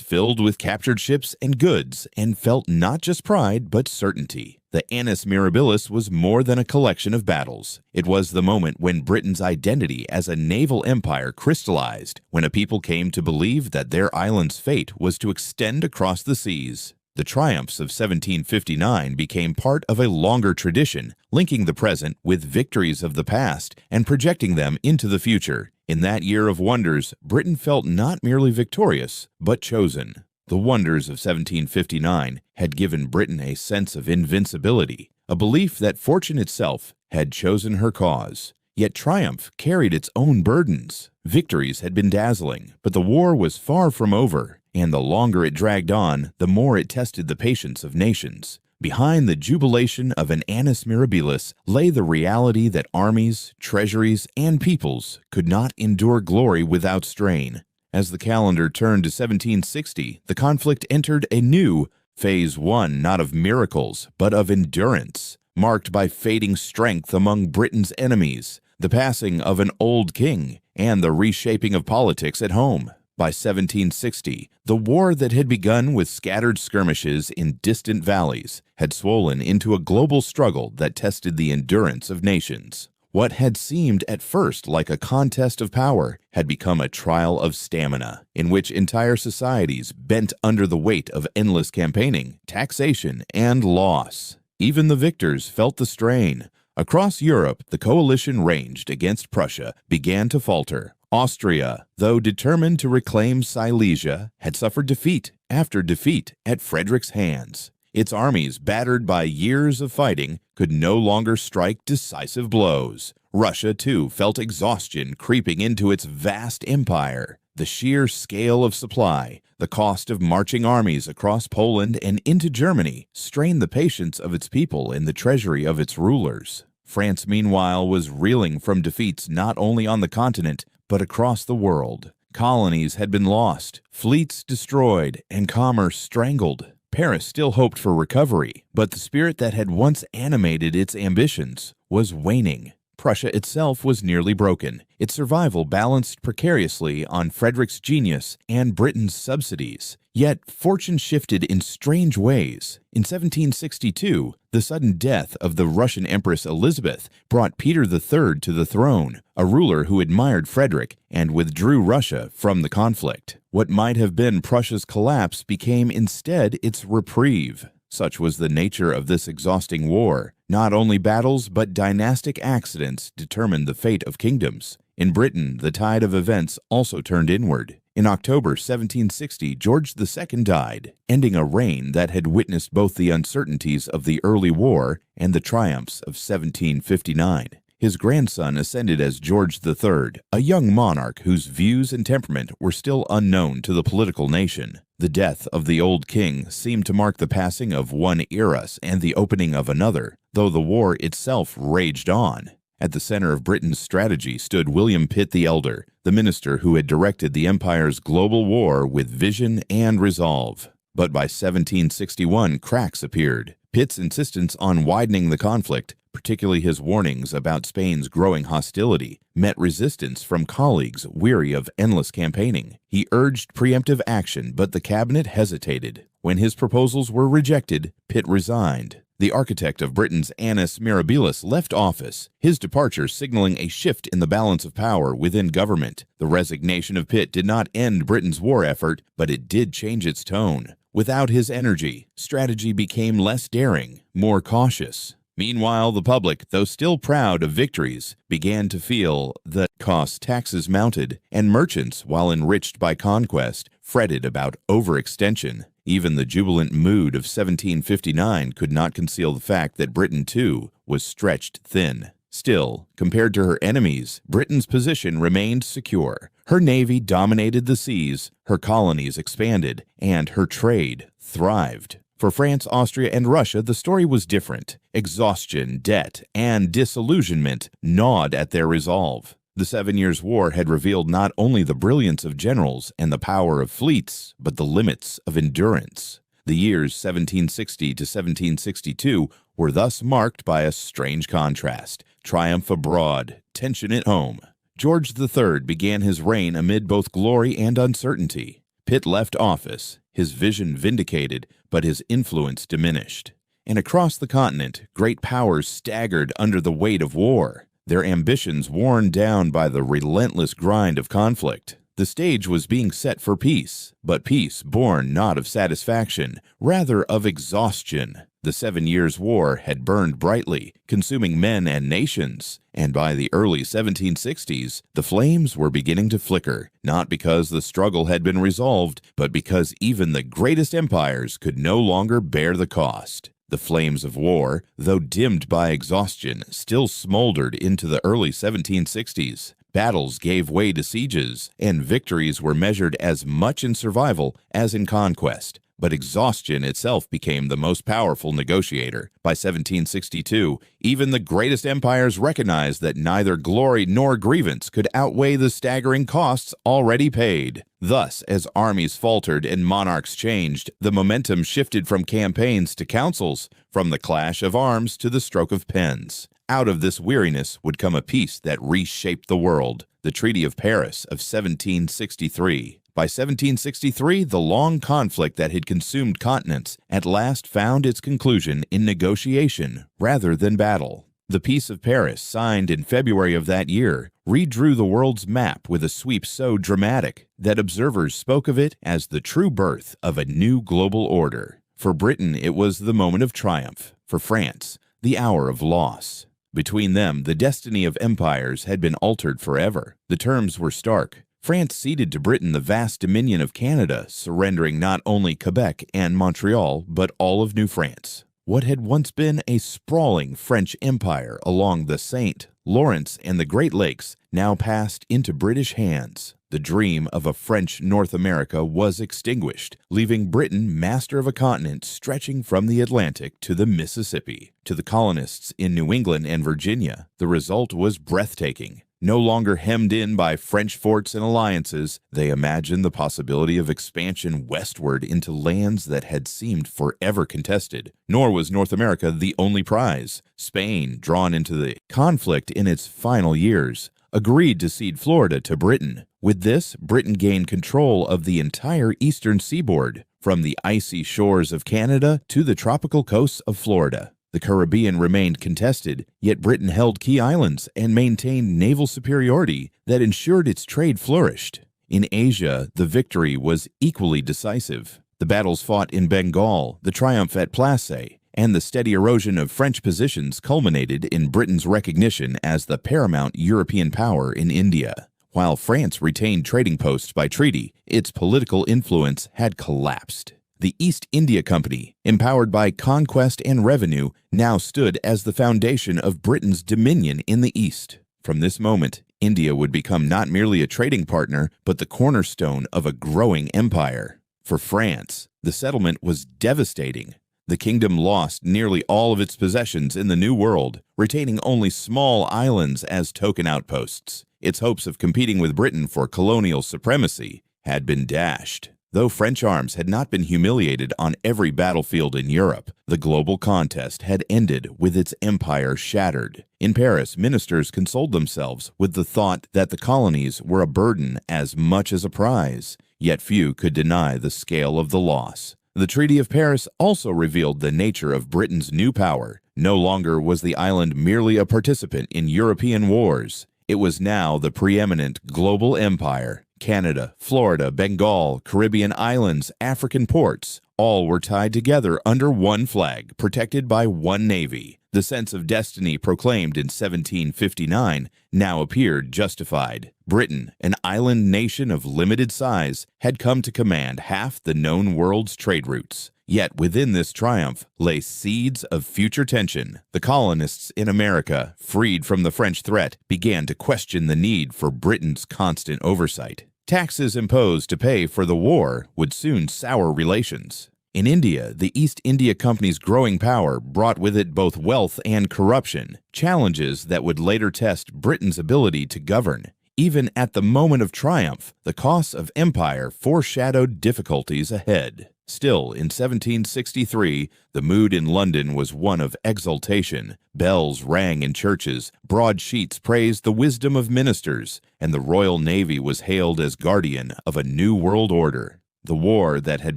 filled with captured ships and goods and felt not just pride but certainty. The Annus Mirabilis was more than a collection of battles. It was the moment when Britain's identity as a naval empire crystallized, when a people came to believe that their island's fate was to extend across the seas. The triumphs of 1759 became part of a longer tradition, linking the present with victories of the past and projecting them into the future. In that year of wonders, Britain felt not merely victorious, but chosen. The wonders of 1759 had given Britain a sense of invincibility, a belief that fortune itself had chosen her cause. Yet triumph carried its own burdens. Victories had been dazzling, but the war was far from over, and the longer it dragged on, the more it tested the patience of nations. Behind the jubilation of an Annus Mirabilis lay the reality that armies, treasuries, and peoples could not endure glory without strain. As the calendar turned to 1760, the conflict entered a new phase, one not of miracles, but of endurance, marked by fading strength among Britain's enemies, the passing of an old king, and the reshaping of politics at home. By 1760, the war that had begun with scattered skirmishes in distant valleys had swollen into a global struggle that tested the endurance of nations. What had seemed at first like a contest of power had become a trial of stamina, in which entire societies bent under the weight of endless campaigning, taxation, and loss. Even the victors felt the strain. Across Europe, the coalition ranged against Prussia began to falter. Austria, though determined to reclaim Silesia, had suffered defeat after defeat at Frederick's hands. Its armies, battered by years of fighting, could no longer strike decisive blows. Russia, too, felt exhaustion creeping into its vast empire. The sheer scale of supply, the cost of marching armies across Poland and into Germany, strained the patience of its people and the treasury of its rulers. France, meanwhile, was reeling from defeats not only on the continent, but across the world. Colonies had been lost, fleets destroyed, and commerce strangled. Paris still hoped for recovery, but the spirit that had once animated its ambitions was waning. Prussia itself was nearly broken, its survival balanced precariously on Frederick's genius and Britain's subsidies. Yet fortune shifted in strange ways. In 1762, the sudden death of the Russian Empress Elizabeth brought Peter III to the throne, a ruler who admired Frederick and withdrew Russia from the conflict. What might have been Prussia's collapse became instead its reprieve. Such was the nature of this exhausting war. Not only battles, but dynastic accidents determined the fate of kingdoms. In Britain, the tide of events also turned inward. In October 1760, George II died, ending a reign that had witnessed both the uncertainties of the early war and the triumphs of 1759. His grandson ascended as George III, a young monarch whose views and temperament were still unknown to the political nation. The death of the old king seemed to mark the passing of one era and the opening of another, though the war itself raged on. At the center of Britain's strategy stood William Pitt the Elder, the minister who had directed the empire's global war with vision and resolve. But by 1761, cracks appeared. Pitt's insistence on widening the conflict, particularly his warnings about Spain's growing hostility, met resistance from colleagues weary of endless campaigning. He urged preemptive action, but the cabinet hesitated. When his proposals were rejected, Pitt resigned. The architect of Britain's annus mirabilis left office, his departure signaling a shift in the balance of power within government. The resignation of Pitt did not end Britain's war effort, but it did change its tone. Without his energy, strategy became less daring, more cautious. Meanwhile, the public, though still proud of victories, began to feel that cost taxes mounted, and merchants, while enriched by conquest, fretted about overextension. Even the jubilant mood of 1759 could not conceal the fact that Britain, too, was stretched thin. Still, compared to her enemies, Britain's position remained secure. Her navy dominated the seas, her colonies expanded, and her trade thrived. For France, Austria, and Russia, the story was different. Exhaustion, debt, and disillusionment gnawed at their resolve. The 7 Years' War had revealed not only the brilliance of generals and the power of fleets, but the limits of endurance. The years 1760 to 1762 were thus marked by a strange contrast: triumph abroad, tension at home. George III began his reign amid both glory and uncertainty. Pitt left office, his vision vindicated, but his influence diminished. And across the continent, great powers staggered under the weight of war, their ambitions worn down by the relentless grind of conflict. The stage was being set for peace, but peace born not of satisfaction, rather of exhaustion. The 7 Years' War had burned brightly, consuming men and nations, and by the early 1760s, the flames were beginning to flicker, not because the struggle had been resolved, but because even the greatest empires could no longer bear the cost. The flames of war, though dimmed by exhaustion, still smoldered into the early 1760s. Battles gave way to sieges, and victories were measured as much in survival as in conquest. But exhaustion itself became the most powerful negotiator. By 1762, even the greatest empires recognized that neither glory nor grievance could outweigh the staggering costs already paid. Thus, as armies faltered and monarchs changed, the momentum shifted from campaigns to councils, from the clash of arms to the stroke of pens. Out of this weariness would come a peace that reshaped the world, the Treaty of Paris of 1763. By 1763, the long conflict that had consumed continents at last found its conclusion in negotiation rather than battle. The Peace of Paris, signed in February of that year, redrew the world's map with a sweep so dramatic that observers spoke of it as the true birth of a new global order. For Britain, it was the moment of triumph. For France, the hour of loss. Between them, the destiny of empires had been altered forever. The terms were stark. France ceded to Britain the vast dominion of Canada, surrendering not only Quebec and Montreal, but all of New France. What had once been a sprawling French empire along the St. Lawrence and the Great Lakes now passed into British hands. The dream of a French North America was extinguished, leaving Britain master of a continent stretching from the Atlantic to the Mississippi. To the colonists in New England and Virginia, the result was breathtaking. No longer hemmed in by French forts and alliances, they imagined the possibility of expansion westward into lands that had seemed forever contested. Nor was North America the only prize. Spain, drawn into the conflict in its final years, agreed to cede Florida to Britain. With this, Britain gained control of the entire eastern seaboard, from the icy shores of Canada to the tropical coasts of Florida. The Caribbean remained contested, yet Britain held key islands and maintained naval superiority that ensured its trade flourished. In Asia, the victory was equally decisive. The battles fought in Bengal, the triumph at Plassey, and the steady erosion of French positions culminated in Britain's recognition as the paramount European power in India. While France retained trading posts by treaty, its political influence had collapsed. The East India Company, empowered by conquest and revenue, now stood as the foundation of Britain's dominion in the East. From this moment, India would become not merely a trading partner, but the cornerstone of a growing empire. For France, the settlement was devastating. The kingdom lost nearly all of its possessions in the New World, retaining only small islands as token outposts. Its hopes of competing with Britain for colonial supremacy had been dashed. Though French arms had not been humiliated on every battlefield in Europe, the global contest had ended with its empire shattered. In Paris, ministers consoled themselves with the thought that the colonies were a burden as much as a prize, yet few could deny the scale of the loss. The Treaty of Paris also revealed the nature of Britain's new power. No longer was the island merely a participant in European wars. It was now the preeminent global empire. Canada, Florida, Bengal, Caribbean islands, African ports, all were tied together under one flag, protected by one navy. The sense of destiny proclaimed in 1759 now appeared justified. Britain, an island nation of limited size, had come to command half the known world's trade routes. Yet within this triumph lay seeds of future tension. The colonists in America, freed from the French threat, began to question the need for Britain's constant oversight. Taxes imposed to pay for the war would soon sour relations. In India, the East India Company's growing power brought with it both wealth and corruption, challenges that would later test Britain's ability to govern. Even at the moment of triumph, the costs of empire foreshadowed difficulties ahead. Still, in 1763, the mood in London was one of exultation. Bells rang in churches, broadsheets praised the wisdom of ministers, and the Royal Navy was hailed as guardian of a new world order. The war that had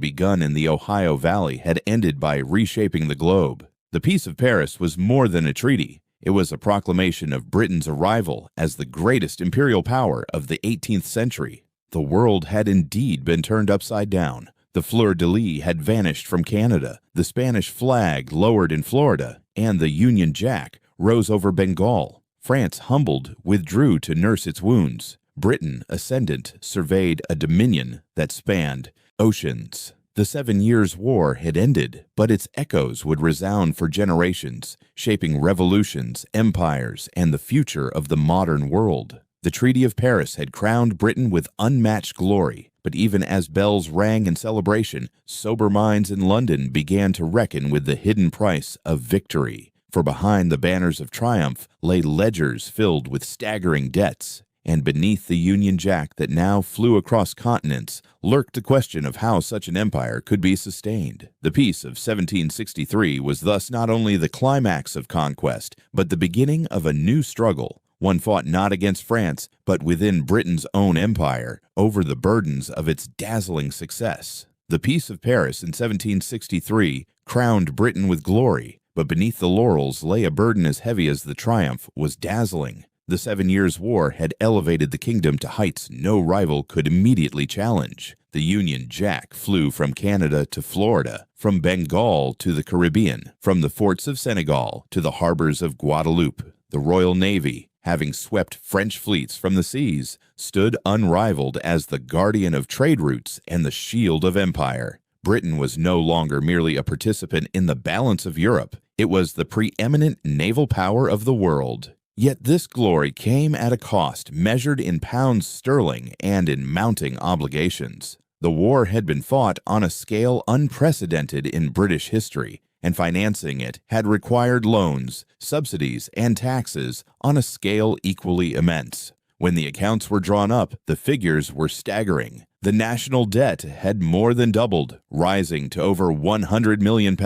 begun in the Ohio Valley had ended by reshaping the globe. The Peace of Paris was more than a treaty. It was a proclamation of Britain's arrival as the greatest imperial power of the 18th century. The world had indeed been turned upside down. The fleur-de-lis had vanished from Canada, the Spanish flag lowered in Florida, and the Union Jack rose over Bengal. France, humbled, withdrew to nurse its wounds. Britain, ascendant, surveyed a dominion that spanned oceans. The 7 Years' War had ended, but its echoes would resound for generations, shaping revolutions, empires, and the future of the modern world. The Treaty of Paris had crowned Britain with unmatched glory, but even as bells rang in celebration, sober minds in London began to reckon with the hidden price of victory. For behind the banners of triumph lay ledgers filled with staggering debts, and beneath the Union Jack that now flew across continents lurked the question of how such an empire could be sustained. The Peace of 1763 was thus not only the climax of conquest, but the beginning of a new struggle. One fought not against France, but within Britain's own empire, over the burdens of its dazzling success. The Peace of Paris in 1763 crowned Britain with glory, but beneath the laurels lay a burden as heavy as the triumph was dazzling. The 7 Years' War had elevated the kingdom to heights no rival could immediately challenge. The Union Jack flew from Canada to Florida, from Bengal to the Caribbean, from the forts of Senegal to the harbors of Guadeloupe. The Royal Navy, having swept French fleets from the seas, stood unrivaled as the guardian of trade routes and the shield of empire. Britain was no longer merely a participant in the balance of Europe. It was the preeminent naval power of the world. Yet this glory came at a cost measured in pounds sterling and in mounting obligations. The war had been fought on a scale unprecedented in British history, and financing it had required loans, subsidies, and taxes on a scale equally immense. When the accounts were drawn up, the figures were staggering. The national debt had more than doubled, rising to over £100 million.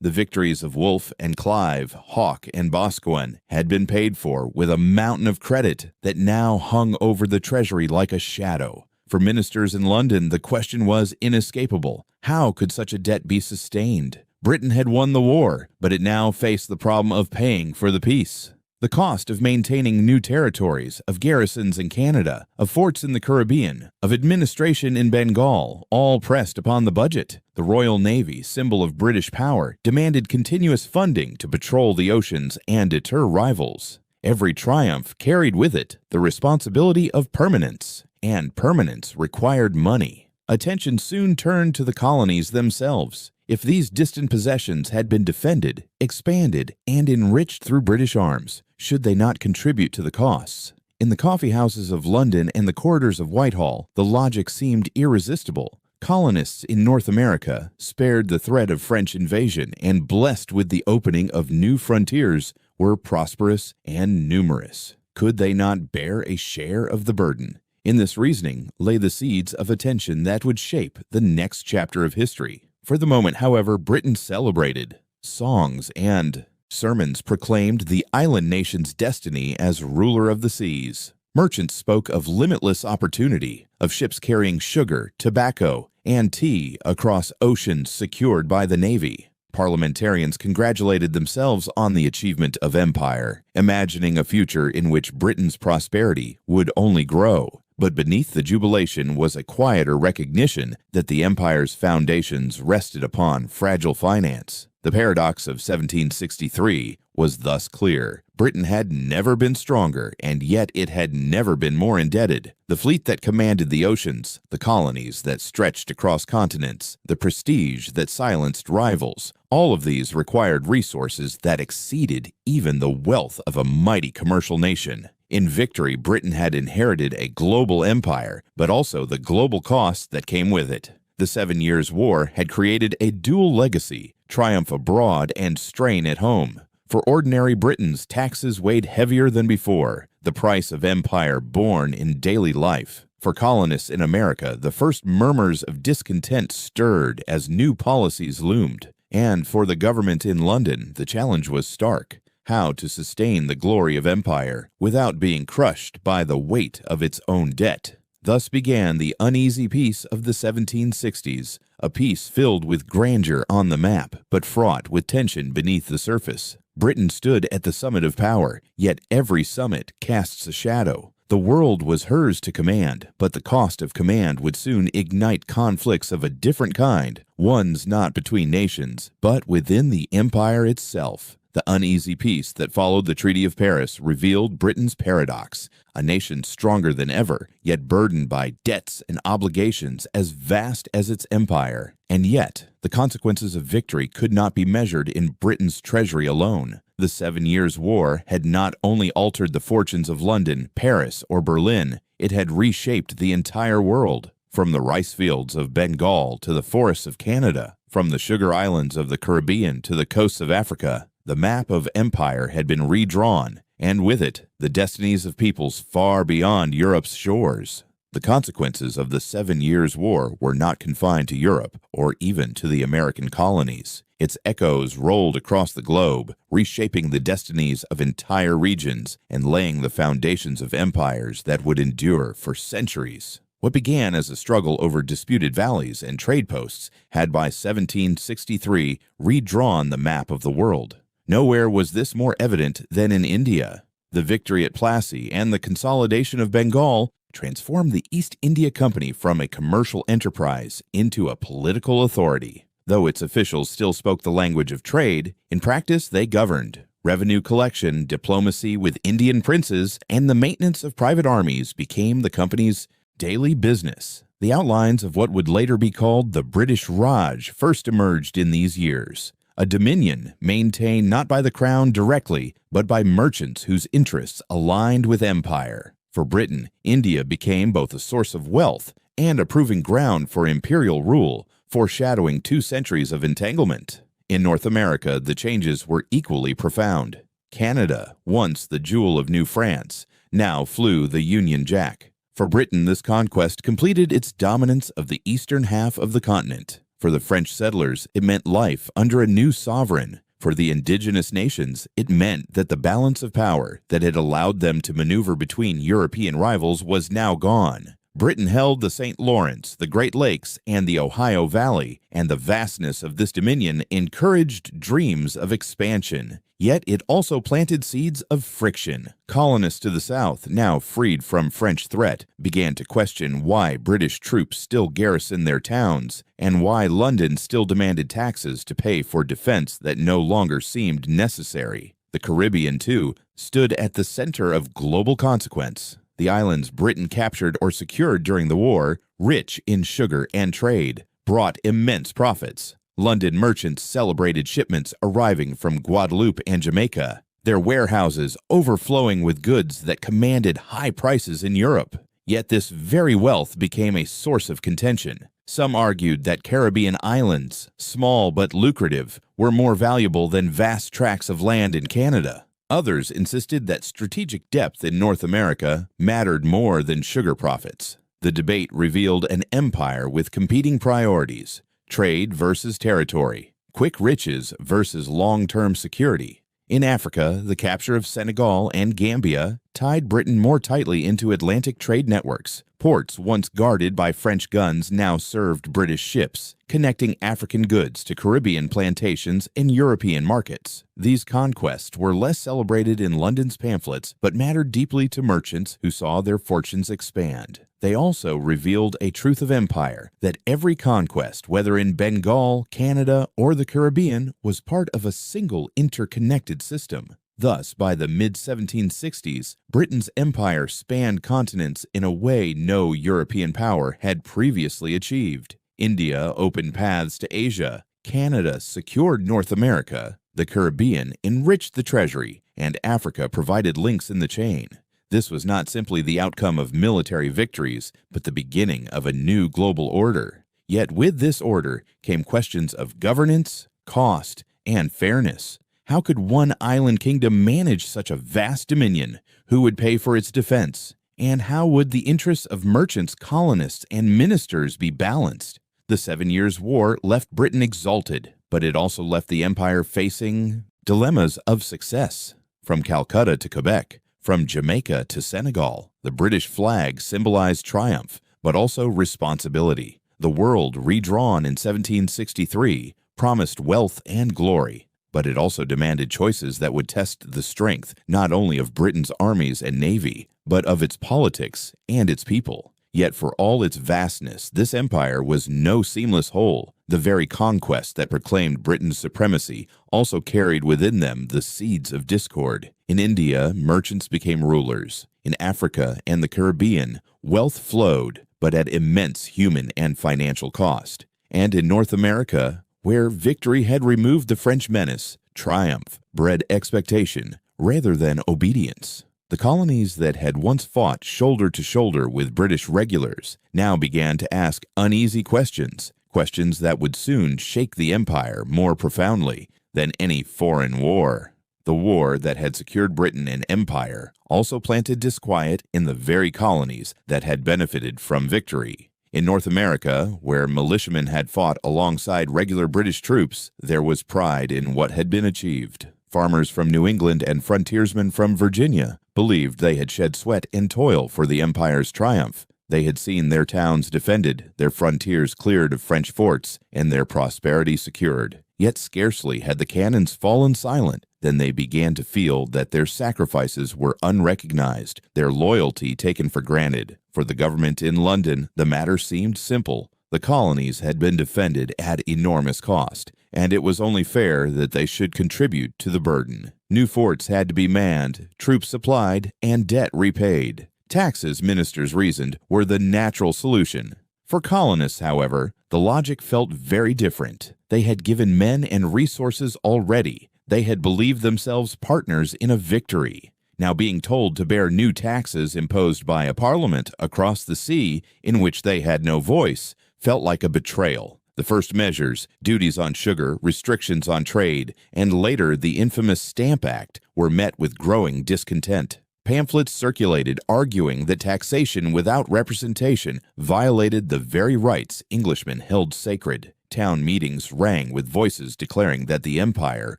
The victories of Wolfe and Clive, Hawke and Boscawen had been paid for with a mountain of credit that now hung over the treasury like a shadow. For ministers in London, the question was inescapable. How could such a debt be sustained? Britain had won the war, but it now faced the problem of paying for the peace. The cost of maintaining new territories, of garrisons in Canada, of forts in the Caribbean, of administration in Bengal, all pressed upon the budget. The Royal Navy, symbol of British power, demanded continuous funding to patrol the oceans and deter rivals. Every triumph carried with it the responsibility of permanence, and permanence required money. Attention soon turned to the colonies themselves. If these distant possessions had been defended, expanded, and enriched through British arms, should they not contribute to the costs? In the coffee houses of London and the corridors of Whitehall, the logic seemed irresistible. Colonists in North America, spared the threat of French invasion and blessed with the opening of new frontiers, were prosperous and numerous. Could they not bear a share of the burden? In this reasoning lay the seeds of a tension that would shape the next chapter of history. For the moment, however, Britain celebrated. Songs and sermons proclaimed the island nation's destiny as ruler of the seas. Merchants spoke of limitless opportunity, of ships carrying sugar, tobacco, and tea across oceans secured by the Navy. Parliamentarians congratulated themselves on the achievement of empire, imagining a future in which Britain's prosperity would only grow. But beneath the jubilation was a quieter recognition that the empire's foundations rested upon fragile finance. The paradox of 1763 was thus clear. Britain had never been stronger, and yet it had never been more indebted. The fleet that commanded the oceans, the colonies that stretched across continents, the prestige that silenced rivals, all of these required resources that exceeded even the wealth of a mighty commercial nation. In victory, Britain had inherited a global empire, but also the global costs that came with it. The 7 Years' War had created a dual legacy: triumph abroad and strain at home. For ordinary Britons, taxes weighed heavier than before, the price of empire borne in daily life. For colonists in America, the first murmurs of discontent stirred as new policies loomed. And for the government in London, the challenge was stark: how to sustain the glory of empire without being crushed by the weight of its own debt. Thus began the uneasy peace of the 1760s, a peace filled with grandeur on the map, but fraught with tension beneath the surface. Britain stood at the summit of power, yet every summit casts a shadow. The world was hers to command, but the cost of command would soon ignite conflicts of a different kind, ones not between nations, but within the empire itself. The uneasy peace that followed the Treaty of Paris revealed Britain's paradox: a nation stronger than ever, yet burdened by debts and obligations as vast as its empire. And yet, the consequences of victory could not be measured in Britain's treasury alone. The 7 Years' War had not only altered the fortunes of London, Paris, or Berlin, it had reshaped the entire world. From the rice fields of Bengal to the forests of Canada, from the sugar islands of the Caribbean to the coasts of Africa, the map of empire had been redrawn, and with it, the destinies of peoples far beyond Europe's shores. The consequences of the 7 Years' War were not confined to Europe or even to the American colonies. Its echoes rolled across the globe, reshaping the destinies of entire regions and laying the foundations of empires that would endure for centuries. What began as a struggle over disputed valleys and trade posts had by 1763 redrawn the map of the world. Nowhere was this more evident than in India. The victory at Plassey and the consolidation of Bengal transformed the East India Company from a commercial enterprise into a political authority. Though its officials still spoke the language of trade, in practice they governed. Revenue collection, diplomacy with Indian princes, and the maintenance of private armies became the company's daily business. The outlines of what would later be called the British Raj first emerged in these years. A dominion maintained not by the crown directly, but by merchants whose interests aligned with empire. For Britain, India became both a source of wealth and a proving ground for imperial rule, foreshadowing 2 centuries of entanglement. In North America, the changes were equally profound. Canada, once the jewel of New France, now flew the Union Jack. For Britain, this conquest completed its dominance of the eastern half of the continent. For the French settlers, it meant life under a new sovereign. For the indigenous nations, it meant that the balance of power that had allowed them to maneuver between European rivals was now gone. Britain held the St. Lawrence, the Great Lakes, and the Ohio Valley, and the vastness of this dominion encouraged dreams of expansion. Yet it also planted seeds of friction. Colonists to the south, now freed from French threat, began to question why British troops still garrisoned their towns, and why London still demanded taxes to pay for defense that no longer seemed necessary. The Caribbean, too, stood at the center of global consequence. The islands Britain captured or secured during the war, rich in sugar and trade, brought immense profits. London merchants celebrated shipments arriving from Guadeloupe and Jamaica, their warehouses overflowing with goods that commanded high prices in Europe. Yet this very wealth became a source of contention. Some argued that Caribbean islands, small but lucrative, were more valuable than vast tracts of land in Canada. Others insisted that strategic depth in North America mattered more than sugar profits. The debate revealed an empire with competing priorities: trade versus territory, quick riches versus long-term security. In Africa, the capture of Senegal and Gambia tied Britain more tightly into Atlantic trade networks. Ports once guarded by French guns now served British ships, connecting African goods to Caribbean plantations and European markets. These conquests were less celebrated in London's pamphlets, but mattered deeply to merchants who saw their fortunes expand. They also revealed a truth of empire, that every conquest, whether in Bengal, Canada, or the Caribbean, was part of a single interconnected system. Thus, by the mid-1760s, Britain's empire spanned continents in a way no European power had previously achieved. India opened paths to Asia, Canada secured North America, the Caribbean enriched the treasury, and Africa provided links in the chain. This was not simply the outcome of military victories, but the beginning of a new global order. Yet with this order came questions of governance, cost, and fairness. How could one island kingdom manage such a vast dominion? Who would pay for its defense? And how would the interests of merchants, colonists, and ministers be balanced? The 7 Years' War left Britain exalted, but it also left the empire facing dilemmas of success. From Calcutta to Quebec, from Jamaica to Senegal, the British flag symbolized triumph, but also responsibility. The world, redrawn in 1763, promised wealth and glory, but it also demanded choices that would test the strength not only of Britain's armies and navy, but of its politics and its people. Yet for all its vastness, this empire was no seamless whole. The very conquests that proclaimed Britain's supremacy also carried within them the seeds of discord. In India, merchants became rulers. In Africa and the Caribbean, wealth flowed, but at immense human and financial cost. And in North America, where victory had removed the French menace, triumph bred expectation rather than obedience. The colonies that had once fought shoulder to shoulder with British regulars now began to ask uneasy questions that would soon shake the empire more profoundly than any foreign war. The war that had secured Britain an empire also planted disquiet in the very colonies that had benefited from victory. In North America, where militiamen had fought alongside regular British troops, there was pride in what had been achieved. Farmers from New England and frontiersmen from Virginia believed they had shed sweat and toil for the empire's triumph. They had seen their towns defended, their frontiers cleared of French forts, and their prosperity secured. Yet scarcely had the cannons fallen silent than they began to feel that their sacrifices were unrecognized, their loyalty taken for granted. For the government in London, the matter seemed simple. The colonies had been defended at enormous cost, and it was only fair that they should contribute to the burden. New forts had to be manned, troops supplied, and debt repaid. Taxes, ministers reasoned, were the natural solution. For colonists, however, the logic felt very different. They had given men and resources already. They had believed themselves partners in a victory. Now being told to bear new taxes imposed by a parliament across the sea in which they had no voice felt like a betrayal. The first measures, duties on sugar, restrictions on trade, and later the infamous Stamp Act, were met with growing discontent. Pamphlets circulated arguing that taxation without representation violated the very rights Englishmen held sacred. Town meetings rang with voices declaring that the empire,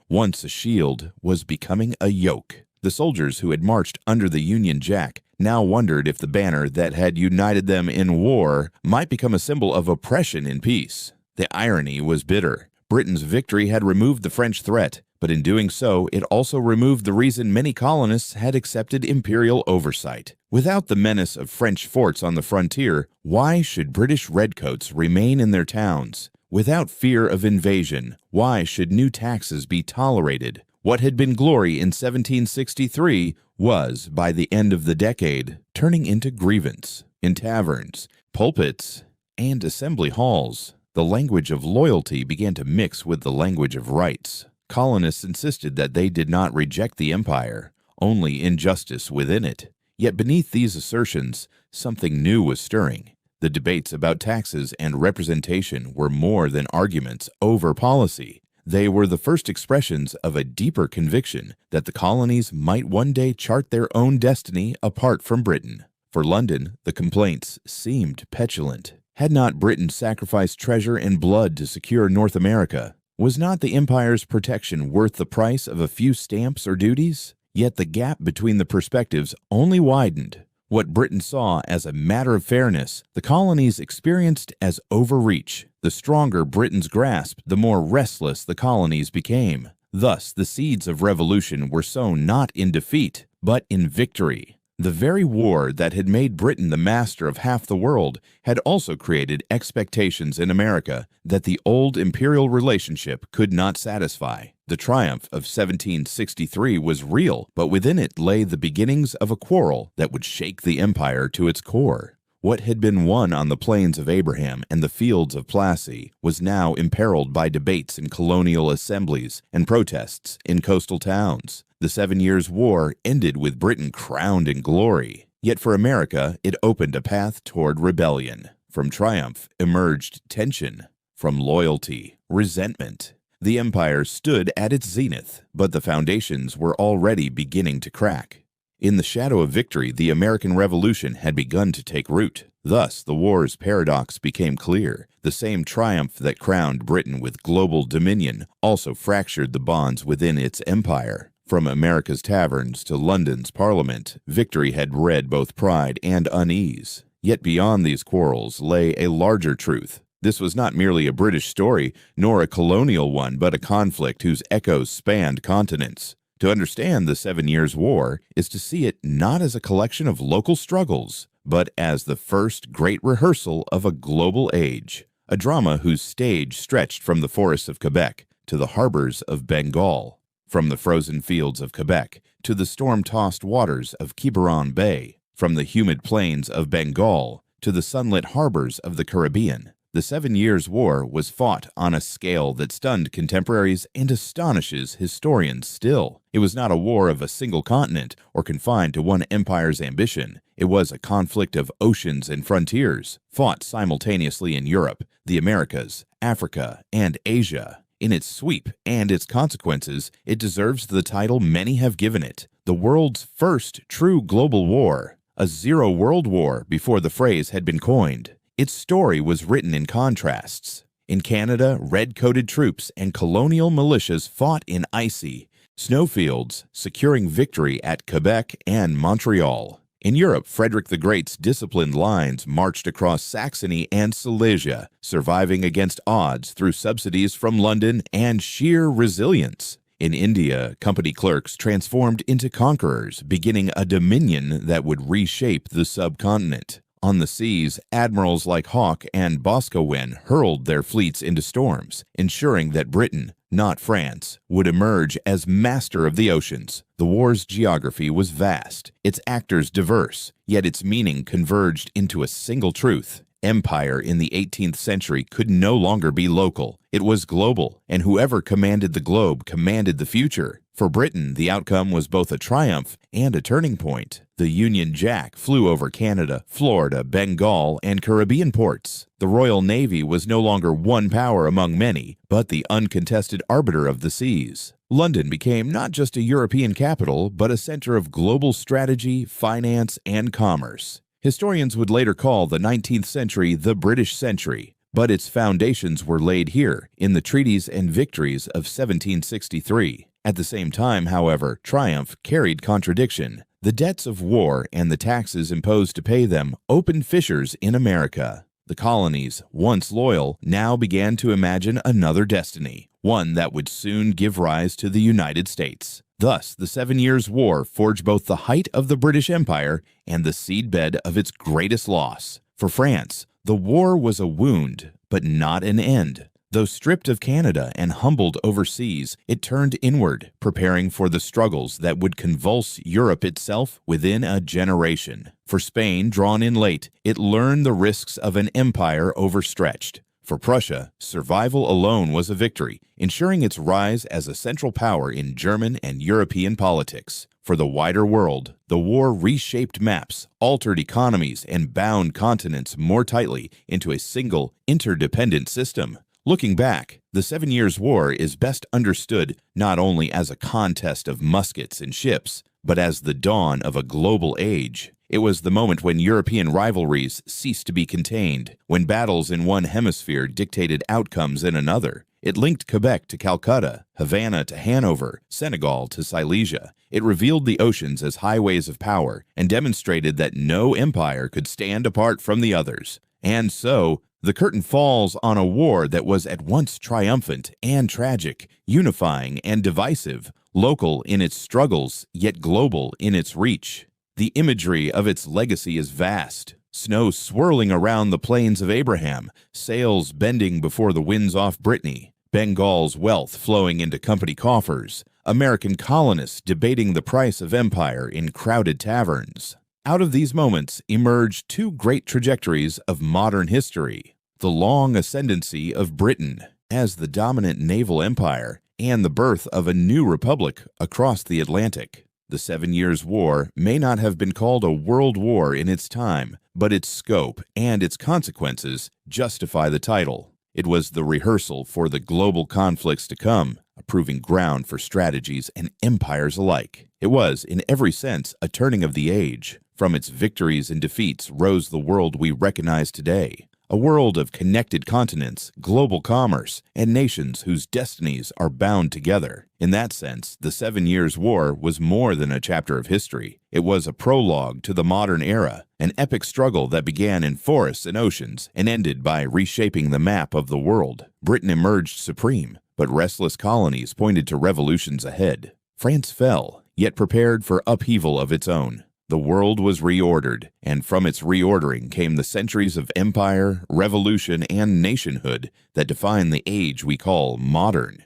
once a shield, was becoming a yoke. The soldiers who had marched under the Union Jack now wondered if the banner that had united them in war might become a symbol of oppression in peace. The irony was bitter. Britain's victory had removed the French threat, but in doing so, it also removed the reason many colonists had accepted imperial oversight. Without the menace of French forts on the frontier, why should British redcoats remain in their towns? Without fear of invasion, why should new taxes be tolerated? What had been glory in 1763 was, by the end of the decade, turning into grievance. In taverns, pulpits, and assembly halls, the language of loyalty began to mix with the language of rights. Colonists insisted that they did not reject the empire, only injustice within it. Yet beneath these assertions, something new was stirring. The debates about taxes and representation were more than arguments over policy. They were the first expressions of a deeper conviction that the colonies might one day chart their own destiny apart from Britain. For London, the complaints seemed petulant. Had not Britain sacrificed treasure and blood to secure North America? Was not the empire's protection worth the price of a few stamps or duties? Yet the gap between the perspectives only widened. What Britain saw as a matter of fairness, the colonies experienced as overreach. The stronger Britain's grasp, the more restless the colonies became. Thus, the seeds of revolution were sown not in defeat, but in victory. The very war that had made Britain the master of half the world had also created expectations in America that the old imperial relationship could not satisfy. The triumph of 1763 was real, but within it lay the beginnings of a quarrel that would shake the empire to its core. What had been won on the plains of Abraham and the fields of Plassey was now imperiled by debates in colonial assemblies and protests in coastal towns. The 7 Years' War ended with Britain crowned in glory. Yet for America, it opened a path toward rebellion. From triumph emerged tension. From loyalty, resentment. The empire stood at its zenith, but the foundations were already beginning to crack. In the shadow of victory, the American Revolution had begun to take root. Thus, the war's paradox became clear. The same triumph that crowned Britain with global dominion also fractured the bonds within its empire. From America's taverns to London's parliament, victory had bred both pride and unease. Yet beyond these quarrels lay a larger truth. This was not merely a British story, nor a colonial one, but a conflict whose echoes spanned continents. To understand the 7 Years' War is to see it not as a collection of local struggles, but as the first great rehearsal of a global age, a drama whose stage stretched from the forests of Quebec to the harbors of Bengal, from the frozen fields of Quebec to the storm-tossed waters of Quiberon Bay, from the humid plains of Bengal to the sunlit harbors of the Caribbean. The 7 Years' War was fought on a scale that stunned contemporaries and astonishes historians still. It was not a war of a single continent or confined to one empire's ambition. It was a conflict of oceans and frontiers, fought simultaneously in Europe, the Americas, Africa, and Asia. In its sweep and its consequences, it deserves the title many have given it, the world's first true global war, a zero world war before the phrase had been coined. Its story was written in contrasts. In Canada, red-coated troops and colonial militias fought in icy snowfields, securing victory at Quebec and Montreal. In Europe, Frederick the Great's disciplined lines marched across Saxony and Silesia, surviving against odds through subsidies from London and sheer resilience. In India, company clerks transformed into conquerors, beginning a dominion that would reshape the subcontinent. On the seas, admirals like Hawke and Boscawen hurled their fleets into storms, ensuring that Britain, not France, would emerge as master of the oceans. The war's geography was vast, its actors diverse, yet its meaning converged into a single truth. Empire in the 18th century could no longer be local. It was global, and whoever commanded the globe commanded the future. For Britain, the outcome was both a triumph and a turning point. The Union Jack flew over Canada, Florida, Bengal, and Caribbean ports. The Royal Navy was no longer one power among many, but the uncontested arbiter of the seas. London became not just a European capital, but a center of global strategy, finance, and commerce. Historians would later call the 19th century the British century, but its foundations were laid here in the treaties and victories of 1763. At the same time, however, triumph carried contradiction. The debts of war and the taxes imposed to pay them opened fissures in America. The colonies, once loyal, now began to imagine another destiny, one that would soon give rise to the United States. Thus, the 7 Years' War forged both the height of the British Empire and the seedbed of its greatest loss. For France, the war was a wound, but not an end. Though stripped of Canada and humbled overseas, it turned inward, preparing for the struggles that would convulse Europe itself within a generation. For Spain, drawn in late, it learned the risks of an empire overstretched. For Prussia, survival alone was a victory, ensuring its rise as a central power in German and European politics. For the wider world, the war reshaped maps, altered economies, and bound continents more tightly into a single, interdependent system. Looking back, the 7 Years' War is best understood not only as a contest of muskets and ships, but as the dawn of a global age. It was the moment when European rivalries ceased to be contained, when battles in one hemisphere dictated outcomes in another. It linked Quebec to Calcutta, Havana to Hanover, Senegal to Silesia. It revealed the oceans as highways of power and demonstrated that no empire could stand apart from the others. And so, the curtain falls on a war that was at once triumphant and tragic, unifying and divisive, local in its struggles, yet global in its reach. The imagery of its legacy is vast. Snow swirling around the plains of Abraham, sails bending before the winds off Brittany, Bengal's wealth flowing into company coffers, American colonists debating the price of empire in crowded taverns. Out of these moments emerged two great trajectories of modern history: the long ascendancy of Britain as the dominant naval empire and the birth of a new republic across the Atlantic. The 7 Years' War may not have been called a world war in its time, but its scope and its consequences justify the title. It was the rehearsal for the global conflicts to come, a proving ground for strategies and empires alike. It was, in every sense, a turning of the age. From its victories and defeats rose the world we recognize today, a world of connected continents, global commerce, and nations whose destinies are bound together. In that sense, the 7 Years' War was more than a chapter of history. It was a prologue to the modern era, an epic struggle that began in forests and oceans and ended by reshaping the map of the world. Britain emerged supreme, but restless colonies pointed to revolutions ahead. France fell, yet prepared for upheaval of its own. The world was reordered, and from its reordering came the centuries of empire, revolution, and nationhood that define the age we call modern.